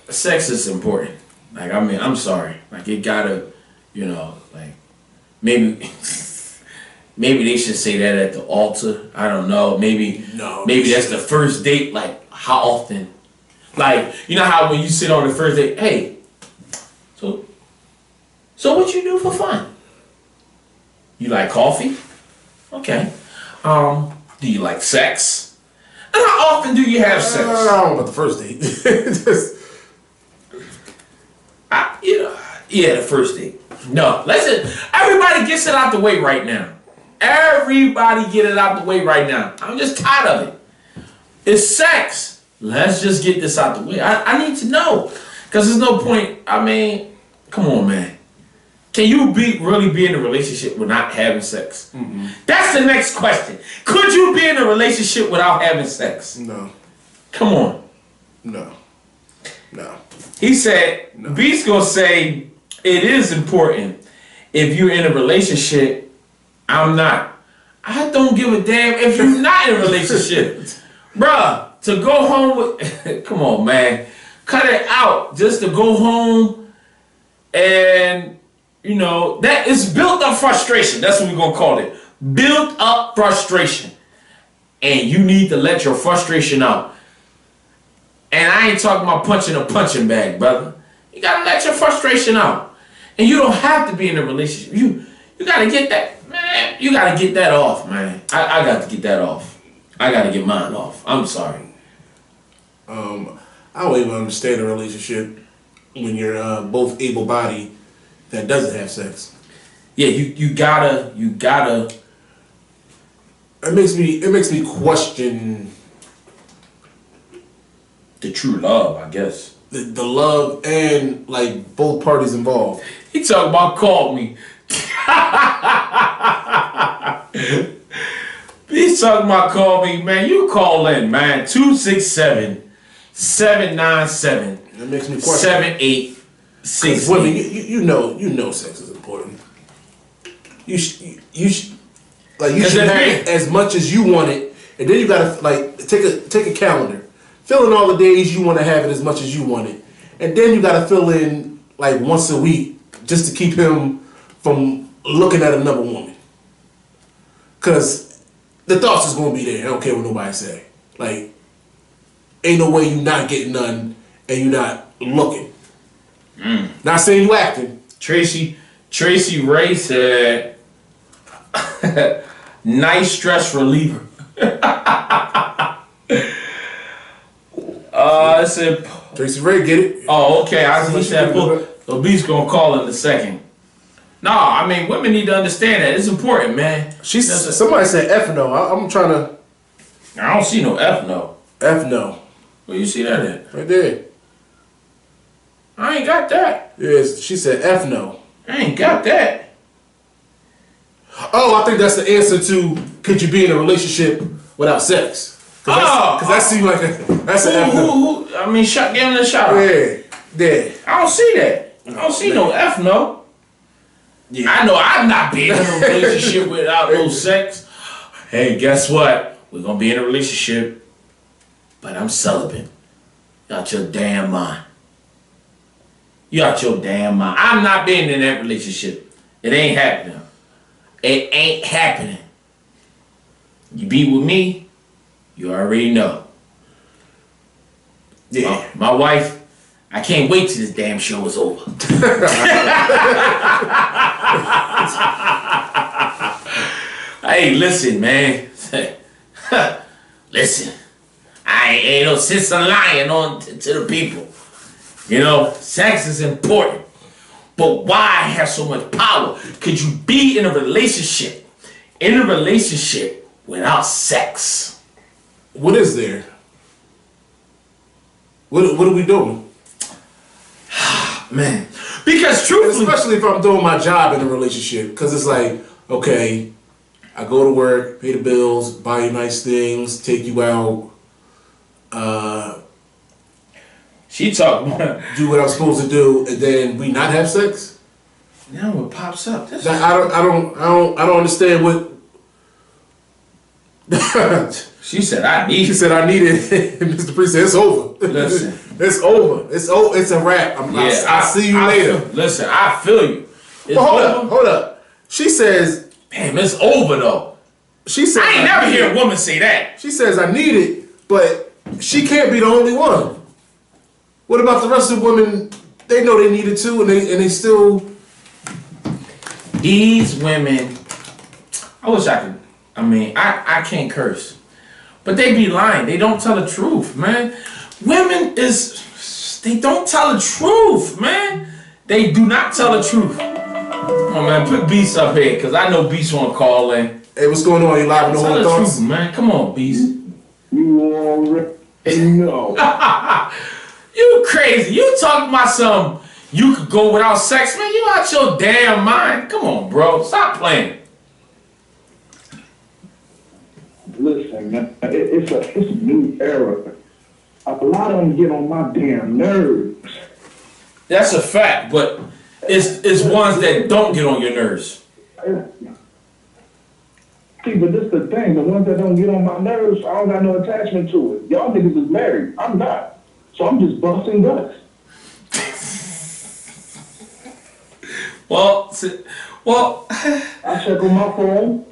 sex is important. Like, I mean, I'm sorry. Like, it gotta, you know, like, maybe... Maybe they should say that at the altar. I don't know. Maybe that's the first date. Like, how often? Like, you know how when you sit on the first date, hey, so what you do for fun? You like coffee? Okay. Do you like sex? And how often do you have sex? I don't know about the first date. Yeah, the first date. No, listen. Everybody gets it out the way right now. Everybody get it out the way right now. I'm just tired of it. It's sex. Let's just get this out the way. I need to know. Because there's no point. I mean, come on, man. Can you really be in a relationship without having sex? Mm-hmm. That's the next question. Could you be in a relationship without having sex? No. Come on. No. He said, no. Beast gonna say it is important if you're in a relationship. I'm not. I don't give a damn if you're not in a relationship. Bruh, to go home with... Come on, man. Cut it out. Just to go home and, you know, that is built up frustration. That's what we're going to call it. Built up frustration. And you need to let your frustration out. And I ain't talking about punching a punching bag, brother. You got to let your frustration out. And you don't have to be in a relationship. You got to get that... Man, you gotta get that off, man. I got to get that off. I gotta get mine off. I'm sorry. I don't even understand a relationship when you're both able-bodied that doesn't have sex. Yeah, you gotta. It makes me question the true love, I guess. The love and like both parties involved. He talking about called me. He's talking about call me, man. You call in, man. 267-797. That makes me question 7868. women. You know sex is important. You should have it as much as you want it, and then you gotta like take a calendar, fill in all the days you want to have it as much as you want it, and then you gotta fill in like once a week just to keep him from looking at another woman. Cause the thoughts is gonna be there. I don't care what nobody say. Like, ain't no way you not getting none and you not looking. Not saying you acting. Tracy Ray said, nice stress reliever. I said, Tracy Ray get it. oh, okay. I was listening to the Beast gonna call in a second. No, I mean, women need to understand that. It's important, man. Somebody said F no. I'm trying to. I don't see no F no. F no. Where you see that at? Right there. I ain't got that. Yes, she said F no. I ain't got that. Oh, I think that's the answer to could you be in a relationship without sex? Because that seems like that's an F no. I mean, give him a shout out. Yeah. I don't see that. I don't see no F no. Yeah. I know I'm not being in a relationship without no sex. Hey, guess what? We're gonna be in a relationship, but I'm celibate. You out your damn mind. You out your damn mind. I'm not being in that relationship. It ain't happening. It ain't happening. You be with me, you already know. Yeah. My wife, I can't wait till this damn show is over. Hey, listen, man. Listen. I ain't no sense of lying on to the people. You know, sex is important. But why have so much power? Could you be in a relationship without sex? What is there? What are we doing? Man, because truthfully, especially if I'm doing my job in a relationship, because it's like, okay, I go to work, pay the bills, buy you nice things, take you out, she talking do what I'm supposed to do, and then we not have sex. Now what pops up? I don't understand what. She said I need. She said I need it. Mr. Priest said it's over. Listen. It's over. It's a wrap. I'll see you later. Listen, I feel you. Hold up. She says, damn, it's over though. She said I ain't never hear a woman say that. She says I need it, but she can't be the only one. What about the rest of the women? They know they need it too, and they still. These women, I wish I could. I mean, I can't curse, but they be lying. They don't tell the truth, man. Women they don't tell the truth, man. They do not tell the truth. Come on, man, put Beast up here, because I know Beast want to call in. Hey, what's going on? You live with the whole thoughts? Truth, man. Come on, Beast. You already know. You crazy. You talking about some, you could go without sex, man. You out your damn mind. Come on, bro. Stop playing. Listen, man, it's a new era. A lot of them get on my damn nerves. That's a fact, but it's ones that don't get on your nerves. See, but this the thing. The ones that don't get on my nerves, I don't got no attachment to it. Y'all niggas is married. I'm not. So I'm just busting guts. Well, I check on my phone.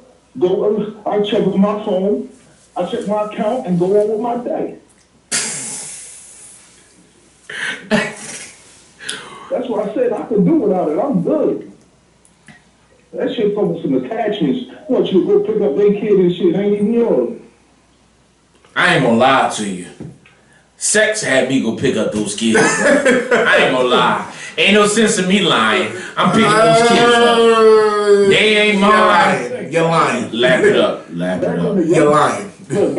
I check on my phone. I check my account and go on with my day. That's why I said I could do without it. I'm good. That shit come with some attachments. You want you to go pick up their kid and shit. Ain't even yours. I ain't gonna lie to you. Sex had me go pick up those kids, bro. I ain't gonna lie. Ain't no sense in me lying. I'm picking those kids up. They ain't mine. You're lying. Lap it up. You're lying. Look,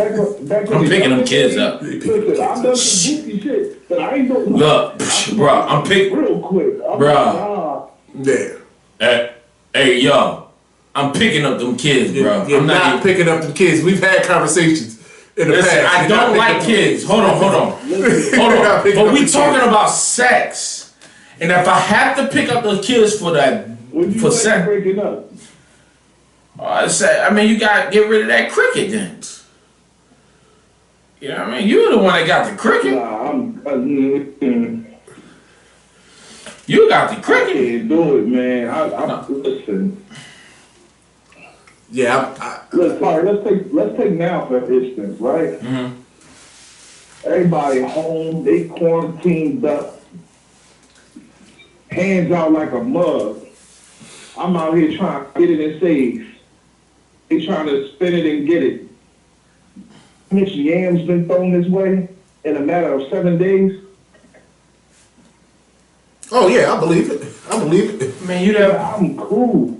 I'm picking them kids up. Listen, I've done some goofy shit, but I ain't no. Look, bro, I'm picking. Real quick. Bro. Yeah. Hey, yo. I'm picking up them kids, bro. You're I'm not picking up them kids. We've had conversations in the Listen, past. I don't like kids. Hold on. But we talking about sex. And if I have to pick up those kids for sex, breaking up. I mean, you gotta get rid of that cricket then. Yeah, I mean, you the one that got the cricket. Nah, You got the I cricket. can't do it, man. Listen. Yeah, Let's take now for instance, right? Mm-hmm. Everybody home, they quarantined up, hands out like a mug. I'm out here trying to get it and save. They trying to spin it and get it. How much yams been thrown this way in a matter of 7 days? oh yeah, I believe it. I believe it. Man, you that. I'm cool.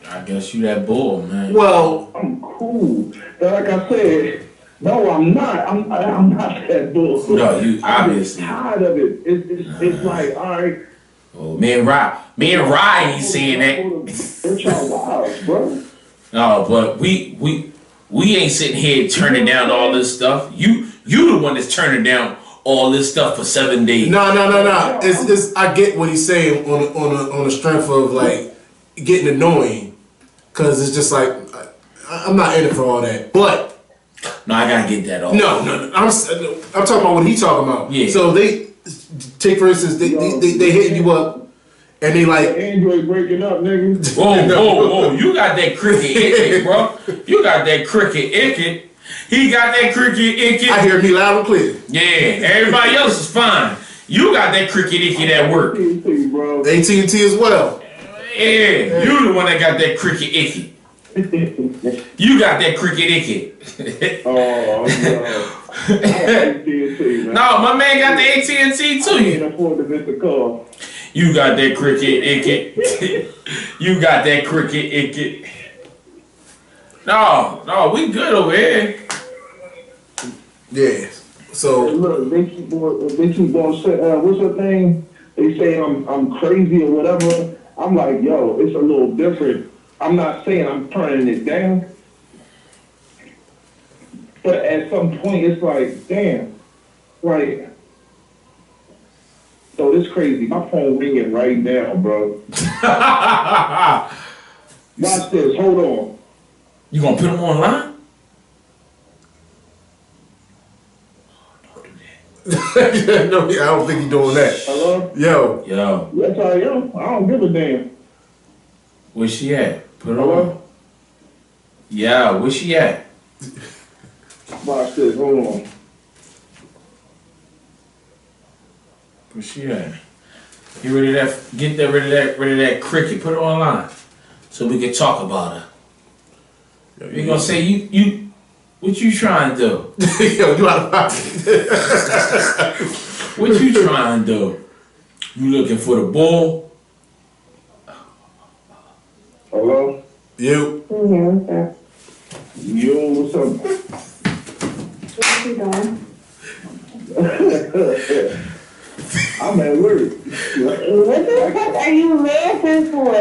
I guess you that bull, man. Well, I'm cool. But like I said, no, I'm not. I'm not that bull. No, you I'm obviously. tired of it. It's like, all right. Oh, me and Ryan ain't saying that. It's y'all wild, bro. No, but we ain't sitting here turning down all this stuff. You the one that's turning down all this stuff for 7 days. no. It's I get what he's saying on the strength of like getting annoying, cause it's just like I'm not in it for all that. But No, I gotta get that off. no, I'm talking about what he talking about. Yeah. So they take for instance they hitting you up and they like Android breaking up, nigga. Whoa, you got that cricket icket, bro. You got that cricket icket. He got that cricket icket. I hear me loud and clear. Yeah, everybody else is fine. You got that cricket icket at work. AT&T, bro. AT&T as well. Yeah, you the one that got that cricket icket. You got that cricket icket. Oh, no. AT&T, man. No, my man got the AT&T too. I can't afford to miss a call. You got that cricket icket. You got that cricket icket. No, we good over here. Yeah. So Look, they keep on saying, what's her thing? They say I'm crazy or whatever. I'm like, yo, it's a little different. I'm not saying I'm turning it down. But at some point, it's like, damn, like, so this crazy. My phone ringing right now, bro. Watch this. Hold on. You gonna put him online? no, I don't think he's doing that. Hello? Yo, Yo, Yes, I am. I don't give a damn. where she at? Put her on. Hello? Yeah, where she at? Watch this. Hold on. Where she at? Get rid of that cricket. Put her online, so we can talk about her. We gonna say you. What you trying to do? yo, you out of pocket. What you trying to do? You looking for the bull? Hello? You. What's up? Yo, what's up? What you doing? I'm at work. What the fuck are you laughing for?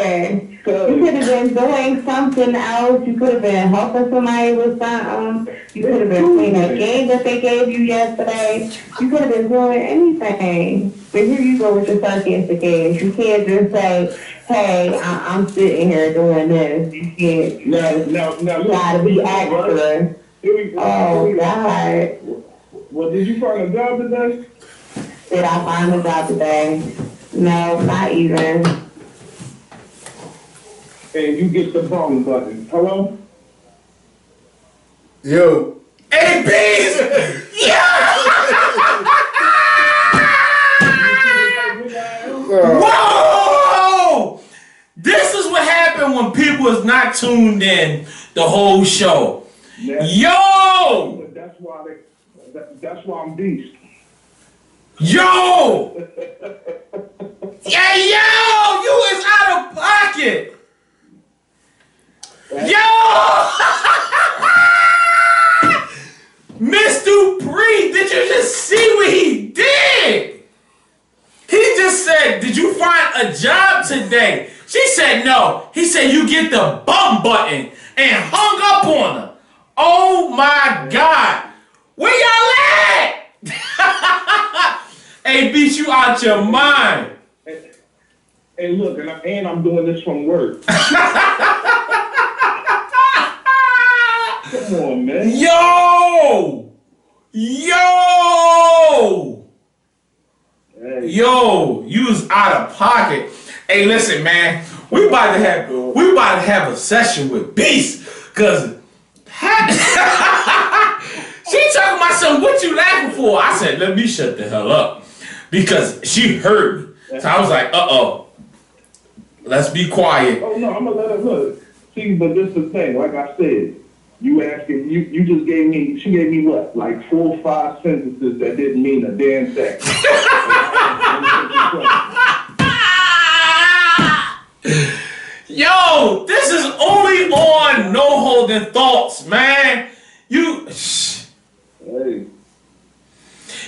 You could have been doing something else. You could have been helping somebody with something. You could have been playing a game that they gave you yesterday. You could have been doing anything. But here you go with your sarcastic ass. You can't just say, hey, I'm sitting here doing this. You can't. Now, You gotta be extra. Here we go. Oh, God. Well, did you find a job today? Did I find a job today? No, not even. And you get the bum button. Hello? Yo. Hey, bees! Whoa! This is what happened when people is not tuned in the whole show. Yo! That's why I'm beast. Yo! Yeah, yo! You is out of pocket! Yo! Miss Dupree, did you just see what he did? He just said, did you find a job today? She said no. He said you get the bum button and hung up on her. Oh my God. Where y'all at? Hey, beat you out your mind. Hey, look, and I'm doing this from work. Come on, man. Yo! Yo! Hey. Yo, you was out of pocket. Hey, listen, man. We about to have a session with Beast, cause she talking about something. What you laughing for? I said, let me shut the hell up, because she heard me. So I was like, let's be quiet. Oh no, I'm gonna let her look. See, but this is the thing. Like I said, you asking, you just gave me. She gave me what, like 4 or 5 sentences that didn't mean a damn thing. Yo, this is only on No Holding Thoughts, man. Hey.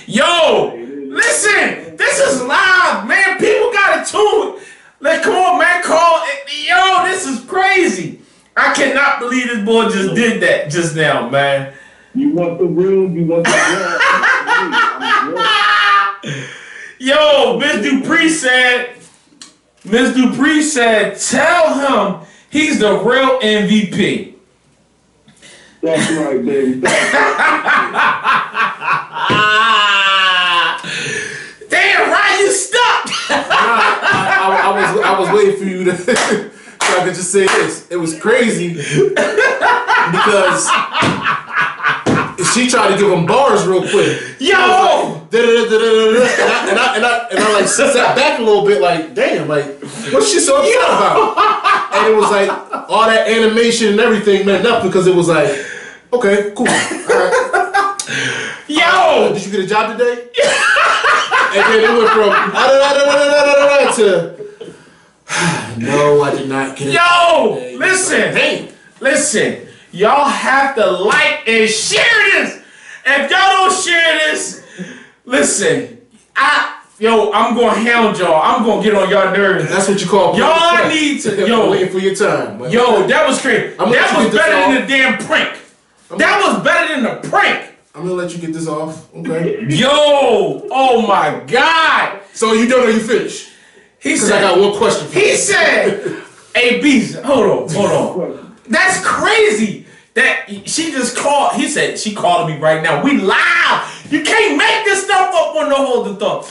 Yo, listen, this is live, man. People gotta tune. Like, come on, man, call. Yo, this is crazy. I cannot believe this boy just did that just now, man. You want the real? You want the real? Yo, Miss Dupree said, tell him he's the real MVP. That's right, baby. Damn, right, you stuck. I was waiting for you to so I could just say this. It was crazy because she tried to give him bars real quick. Yo! And I like sat back a little bit, like, damn, like, what's she so upset about? And it was like all that animation and everything meant nothing, because it was like, okay, cool, all right. Yo! Did you get a job today? And then it went from to no, I did not get it. Yo! Listen! Damn. Listen! Y'all have to like and share this! If y'all don't share this, listen, I'm gonna hound y'all. I'm gonna get on y'all nerves. That's what you call y'all need to waiting for your time. Man. Yo, that was crazy. That was better than the damn prank. That was better than the prank. I'm gonna let you get this off. Okay. Yo! Oh my God! So you done or you finished? He said, I got one question for you. He said, hey, Beast, hold on. That's crazy that she just called. He said, she calling me right now. We live. You can't make this stuff up on No Holding Thought.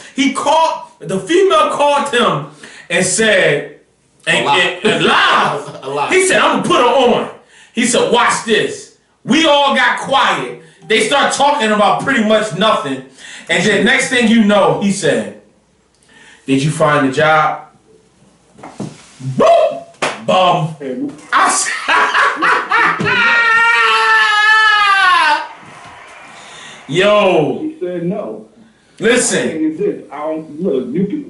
The female called him and said, live. He said, I'm gonna put her on. He said, watch this. We all got quiet. They start talking about pretty much nothing. And then next thing you know, he said, did you find a job? Boom! Bum. I Yo. He said no. Listen. Is this? I don't look. You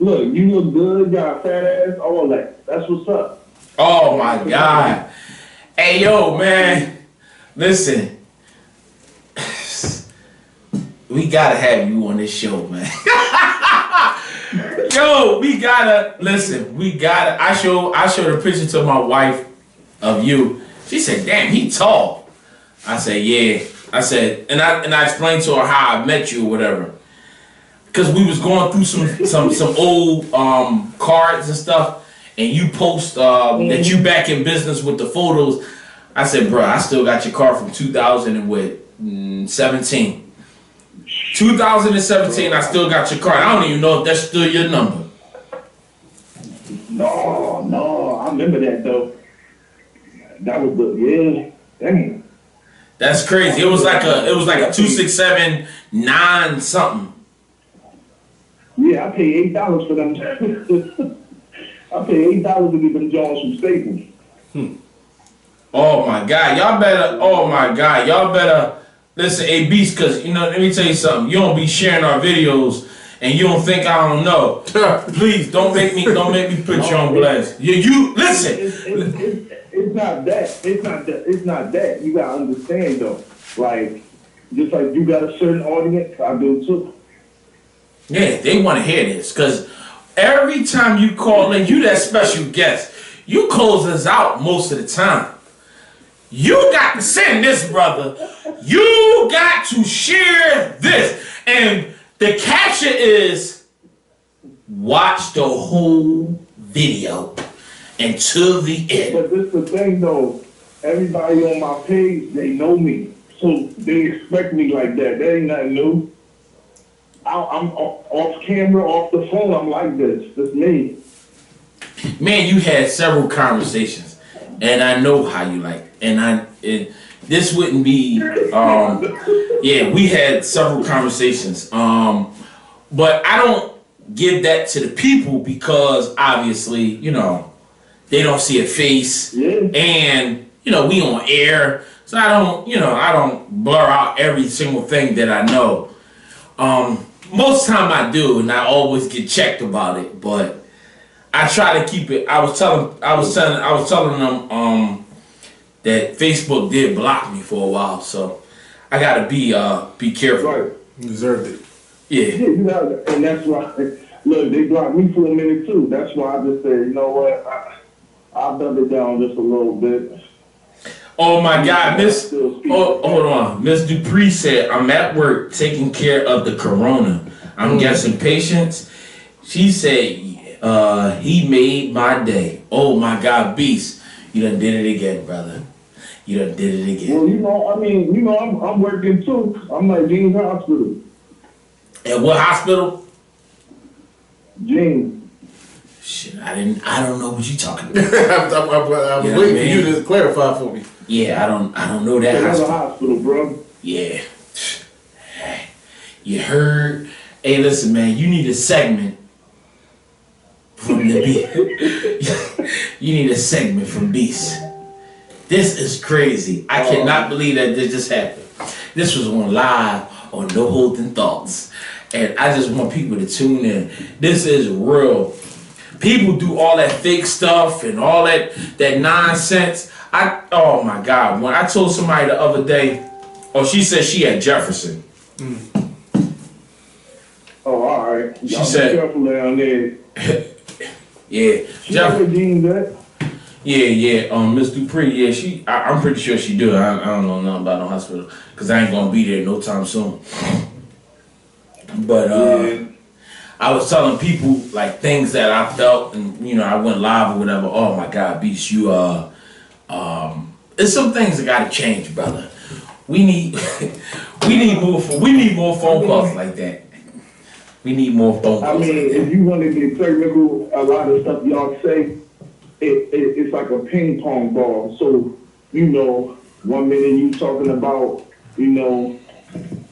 look good. Got a fat ass. All that. That's what's up. Oh my God. Hey yo, man. Listen. We gotta have you on this show, man. Yo, we gotta listen. I showed a picture to my wife of you. She said, "Damn, he tall." I said, "Yeah." I said, and I explained to her how I met you or whatever, because we was going through some old cards and stuff, and you post that you back in business with the photos. I said, "Bro, I still got your card from 2017." 2017, I still got your card. I don't even know if that's still your number. No, I remember that though. That was damn. That's crazy. It was like a 2679 something. Yeah, I paid $8 for them. I paid $8 to get them Jones from Staples. Oh my God, y'all better. Listen, hey Beast, because, let me tell you something. You don't be sharing our videos and you don't think I don't know. Please, don't make me put you on blast. You listen. It's not that. It's not that. You gotta understand though. Like, just like you got a certain audience, I do too. Yeah, they want to hear this, because every time you call in, you that special guest. You close us out most of the time. You got to send this, brother. You got to share this. And the caption is, watch the whole video until the end. But this is the thing though. Everybody on my page, they know me. So they expect me like that. That ain't nothing new. I'm off camera, off the phone. I'm like this. That's me. Man, you had several conversations, and I know how you like. This wouldn't be. Yeah, we had several conversations. But I don't give that to the people because obviously, you know, they don't see a face, and you know we on air, so I don't blur out every single thing that I know. Most time I do, and I always get checked about it, but I try to keep it. I was telling them that Facebook did block me for a while, so I gotta be careful. Right. You deserved it. Yeah. You know, and that's why. Look, they blocked me for a minute too. That's why I just said, you know what? I'll dumb it down just a little bit. Oh my God, hold on. Miss Dupree said, I'm at work taking care of the corona. I'm guessing patients. She said, he made my day. Oh my God, Beast. You done did it again, brother. You done did it again. Well, you know, I mean, you know, I'm working too. I'm at James Hospital. At what hospital? James. Shit, I don't know what you talking about. I was waiting for you to clarify for me. Yeah, I don't know that Another hospital. hospital, bro. Yeah. You heard? Hey, listen, man, you need a segment from the Beast. You need a segment from Beast. This is crazy. I cannot believe that this just happened. This was on live on No Holding Thoughts. And I just want people to tune in. This is real. People do all that fake stuff and all that nonsense. Oh my God. When I told somebody the other day, she said she had Jefferson. Oh, all right. She Y'all said, be careful down there. Yeah. Jefferson. Yeah. Miss Dupree, yeah, I'm pretty sure she do. I don't know nothing about no hospital because I ain't gonna be there no time soon. But I was telling people like things that I felt, and you know, I went live or whatever. Oh my God, Beast, you there's some things that gotta change, brother. We need more phone calls like that. We need more phone calls. I mean, like that. if you want to get technical, a lot of stuff y'all say, it's like a ping pong ball. So, you know, 1 minute you talking about, you know,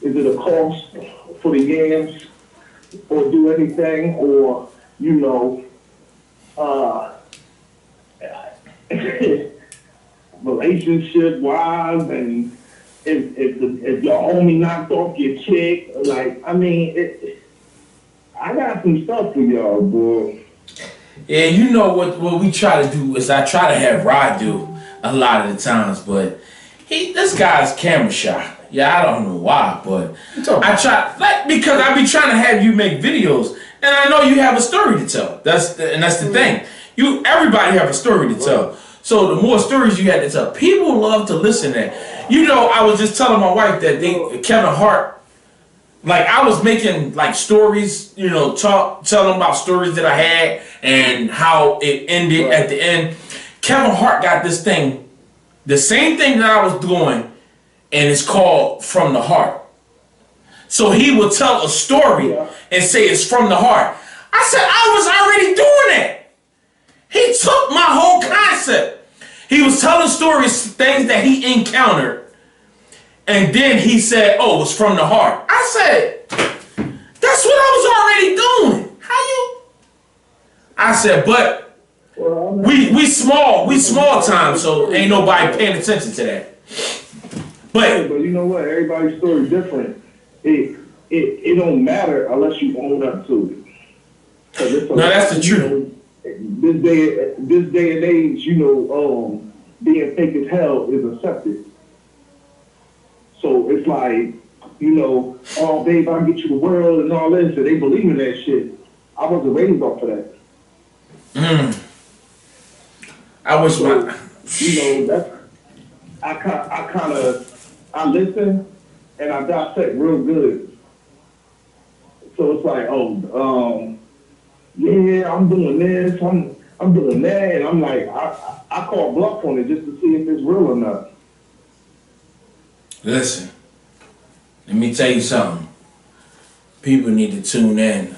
is it a cost for the yams or do anything, or, you know, relationship wise, and if your homie knocked off your chick, like, I mean, I got some stuff for y'all, bro. Yeah, you know what we try to do is I try to have Rod do a lot of the times, but this guy's camera shy. Yeah, I don't know why, but I try because I be trying to have you make videos, and I know you have a story to tell. That's the thing. Everybody have a story to tell. So the more stories you had to tell, people love to listen to that. You know, I was just telling my wife that Kevin Hart, like I was making like stories, you know, telling about stories that I had and how it ended at the end. Kevin Hart got this thing, the same thing that I was doing, and it's called From the Heart. So he would tell a story and say it's from the heart. I said, I was already doing that. He took my whole concept. He was telling stories, things that he encountered. And then he said, oh, it's from the heart. I said, that's what I was already doing. How you? I said, but we small time, so ain't nobody paying attention to that. But you know what? Everybody's story is different. It don't matter unless you own up to it. No, that's the truth. This day and age, you know, being fake as hell is accepted. So it's like, you know, oh babe, I'll get you the world and all this, and they believe in that shit. I wasn't raised off of that. I wish you know, that's I listen and I dissect real good. So it's like, yeah, I'm doing this, I'm doing that, and I'm like, I call bluff on it just to see if it's real or not. Listen, let me tell you something. People need to tune in.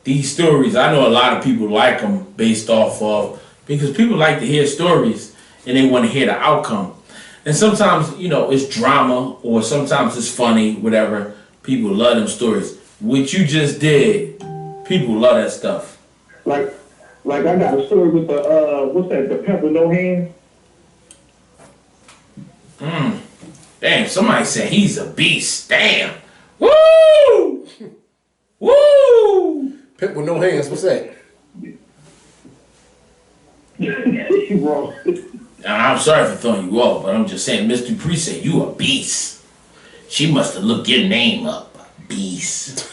These stories, I know a lot of people like them based off of, because people like to hear stories and they want to hear the outcome. And sometimes, you know, it's drama or sometimes it's funny, whatever. People love them stories. What you just did, people love that stuff. Like I got a story with the what's that? The pimp with no hands. Damn, somebody said he's a beast. Damn. Woo! Woo! Pimp with no hands. What's that? You wrong. I'm sorry for throwing you off, but I'm just saying, Miss Dupree said you a beast. She must have looked your name up. Beast.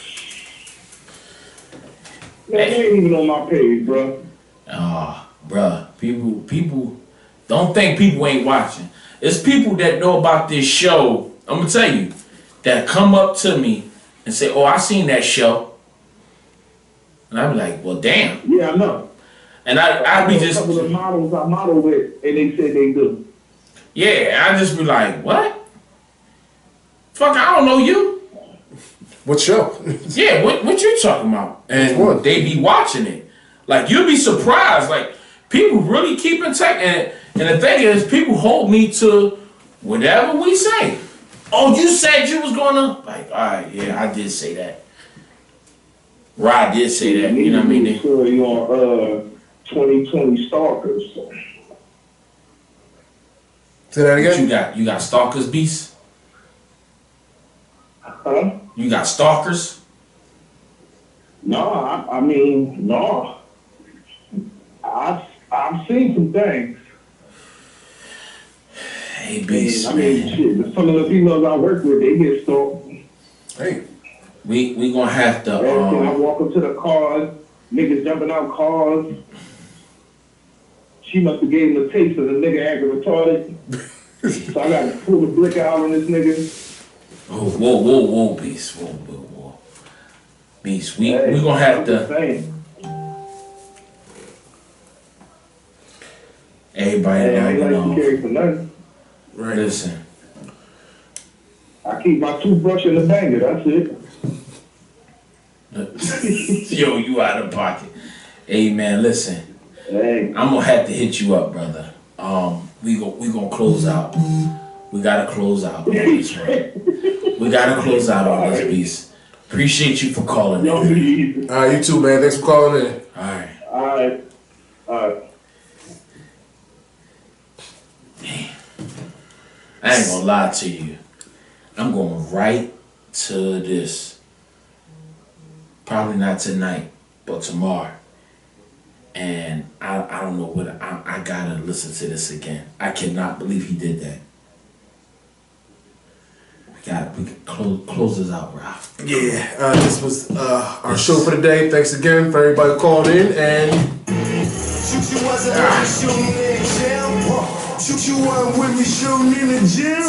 Man, they ain't even on my page, bro. Bruh, people don't think people ain't watching. It's people that know about this show, I'm gonna tell you, that come up to me and say, oh, I seen that show. And I be like, well, damn. Yeah, I know. And I be just, a couple of models I model with, and they said they do. yeah, I just be like, what? Fuck, I don't know you. What show? Yeah, what you talking about? And what? they be watching it. Like, you'll be surprised. Like, people really keep in touch. And the thing is, people hold me to whatever we say. Oh, you said you was gonna? Like, all right, yeah, I did say that. Rod did say that, you know what I mean? Story on 2020 Stalkers. Say that What again? you got stalkers, Beast? Huh? You got stalkers? No, I mean, no. I've seen some things. Hey, Beast, I mean, man. shit, some of the females I work with, they get stalked. Hey. We gonna have to, Everything, I walk up to the cars, niggas jumping out cars. She must have gave him a taste of the nigga acting retarded. So I got to pull the blick out on this nigga. oh, whoa, Beast. Whoa. Beast, we gonna have to, everybody Hey, I ain't like to know. carry for nothing. Right. Listen. I keep my toothbrush in the banger, that's it. Yo, you out of pocket. Hey man, listen. Hey. I'm gonna have to hit you up, brother. We gonna close out. We gotta close out on this one. We gotta close out on this piece. Appreciate you for calling No, in. you. All right, you too, man. Thanks for calling in. Alright. Alright. I ain't gonna lie to you. I'm going right to this. Probably not tonight, but tomorrow. And I don't know what I gotta listen to this again. I cannot believe he did that. We can close this out, Ralph. Yeah, this was our show for the day. Thanks again for everybody who called in. And Shoot you wasn't with me shooting in jail. Shoot you wasn't with me shooting in the gym.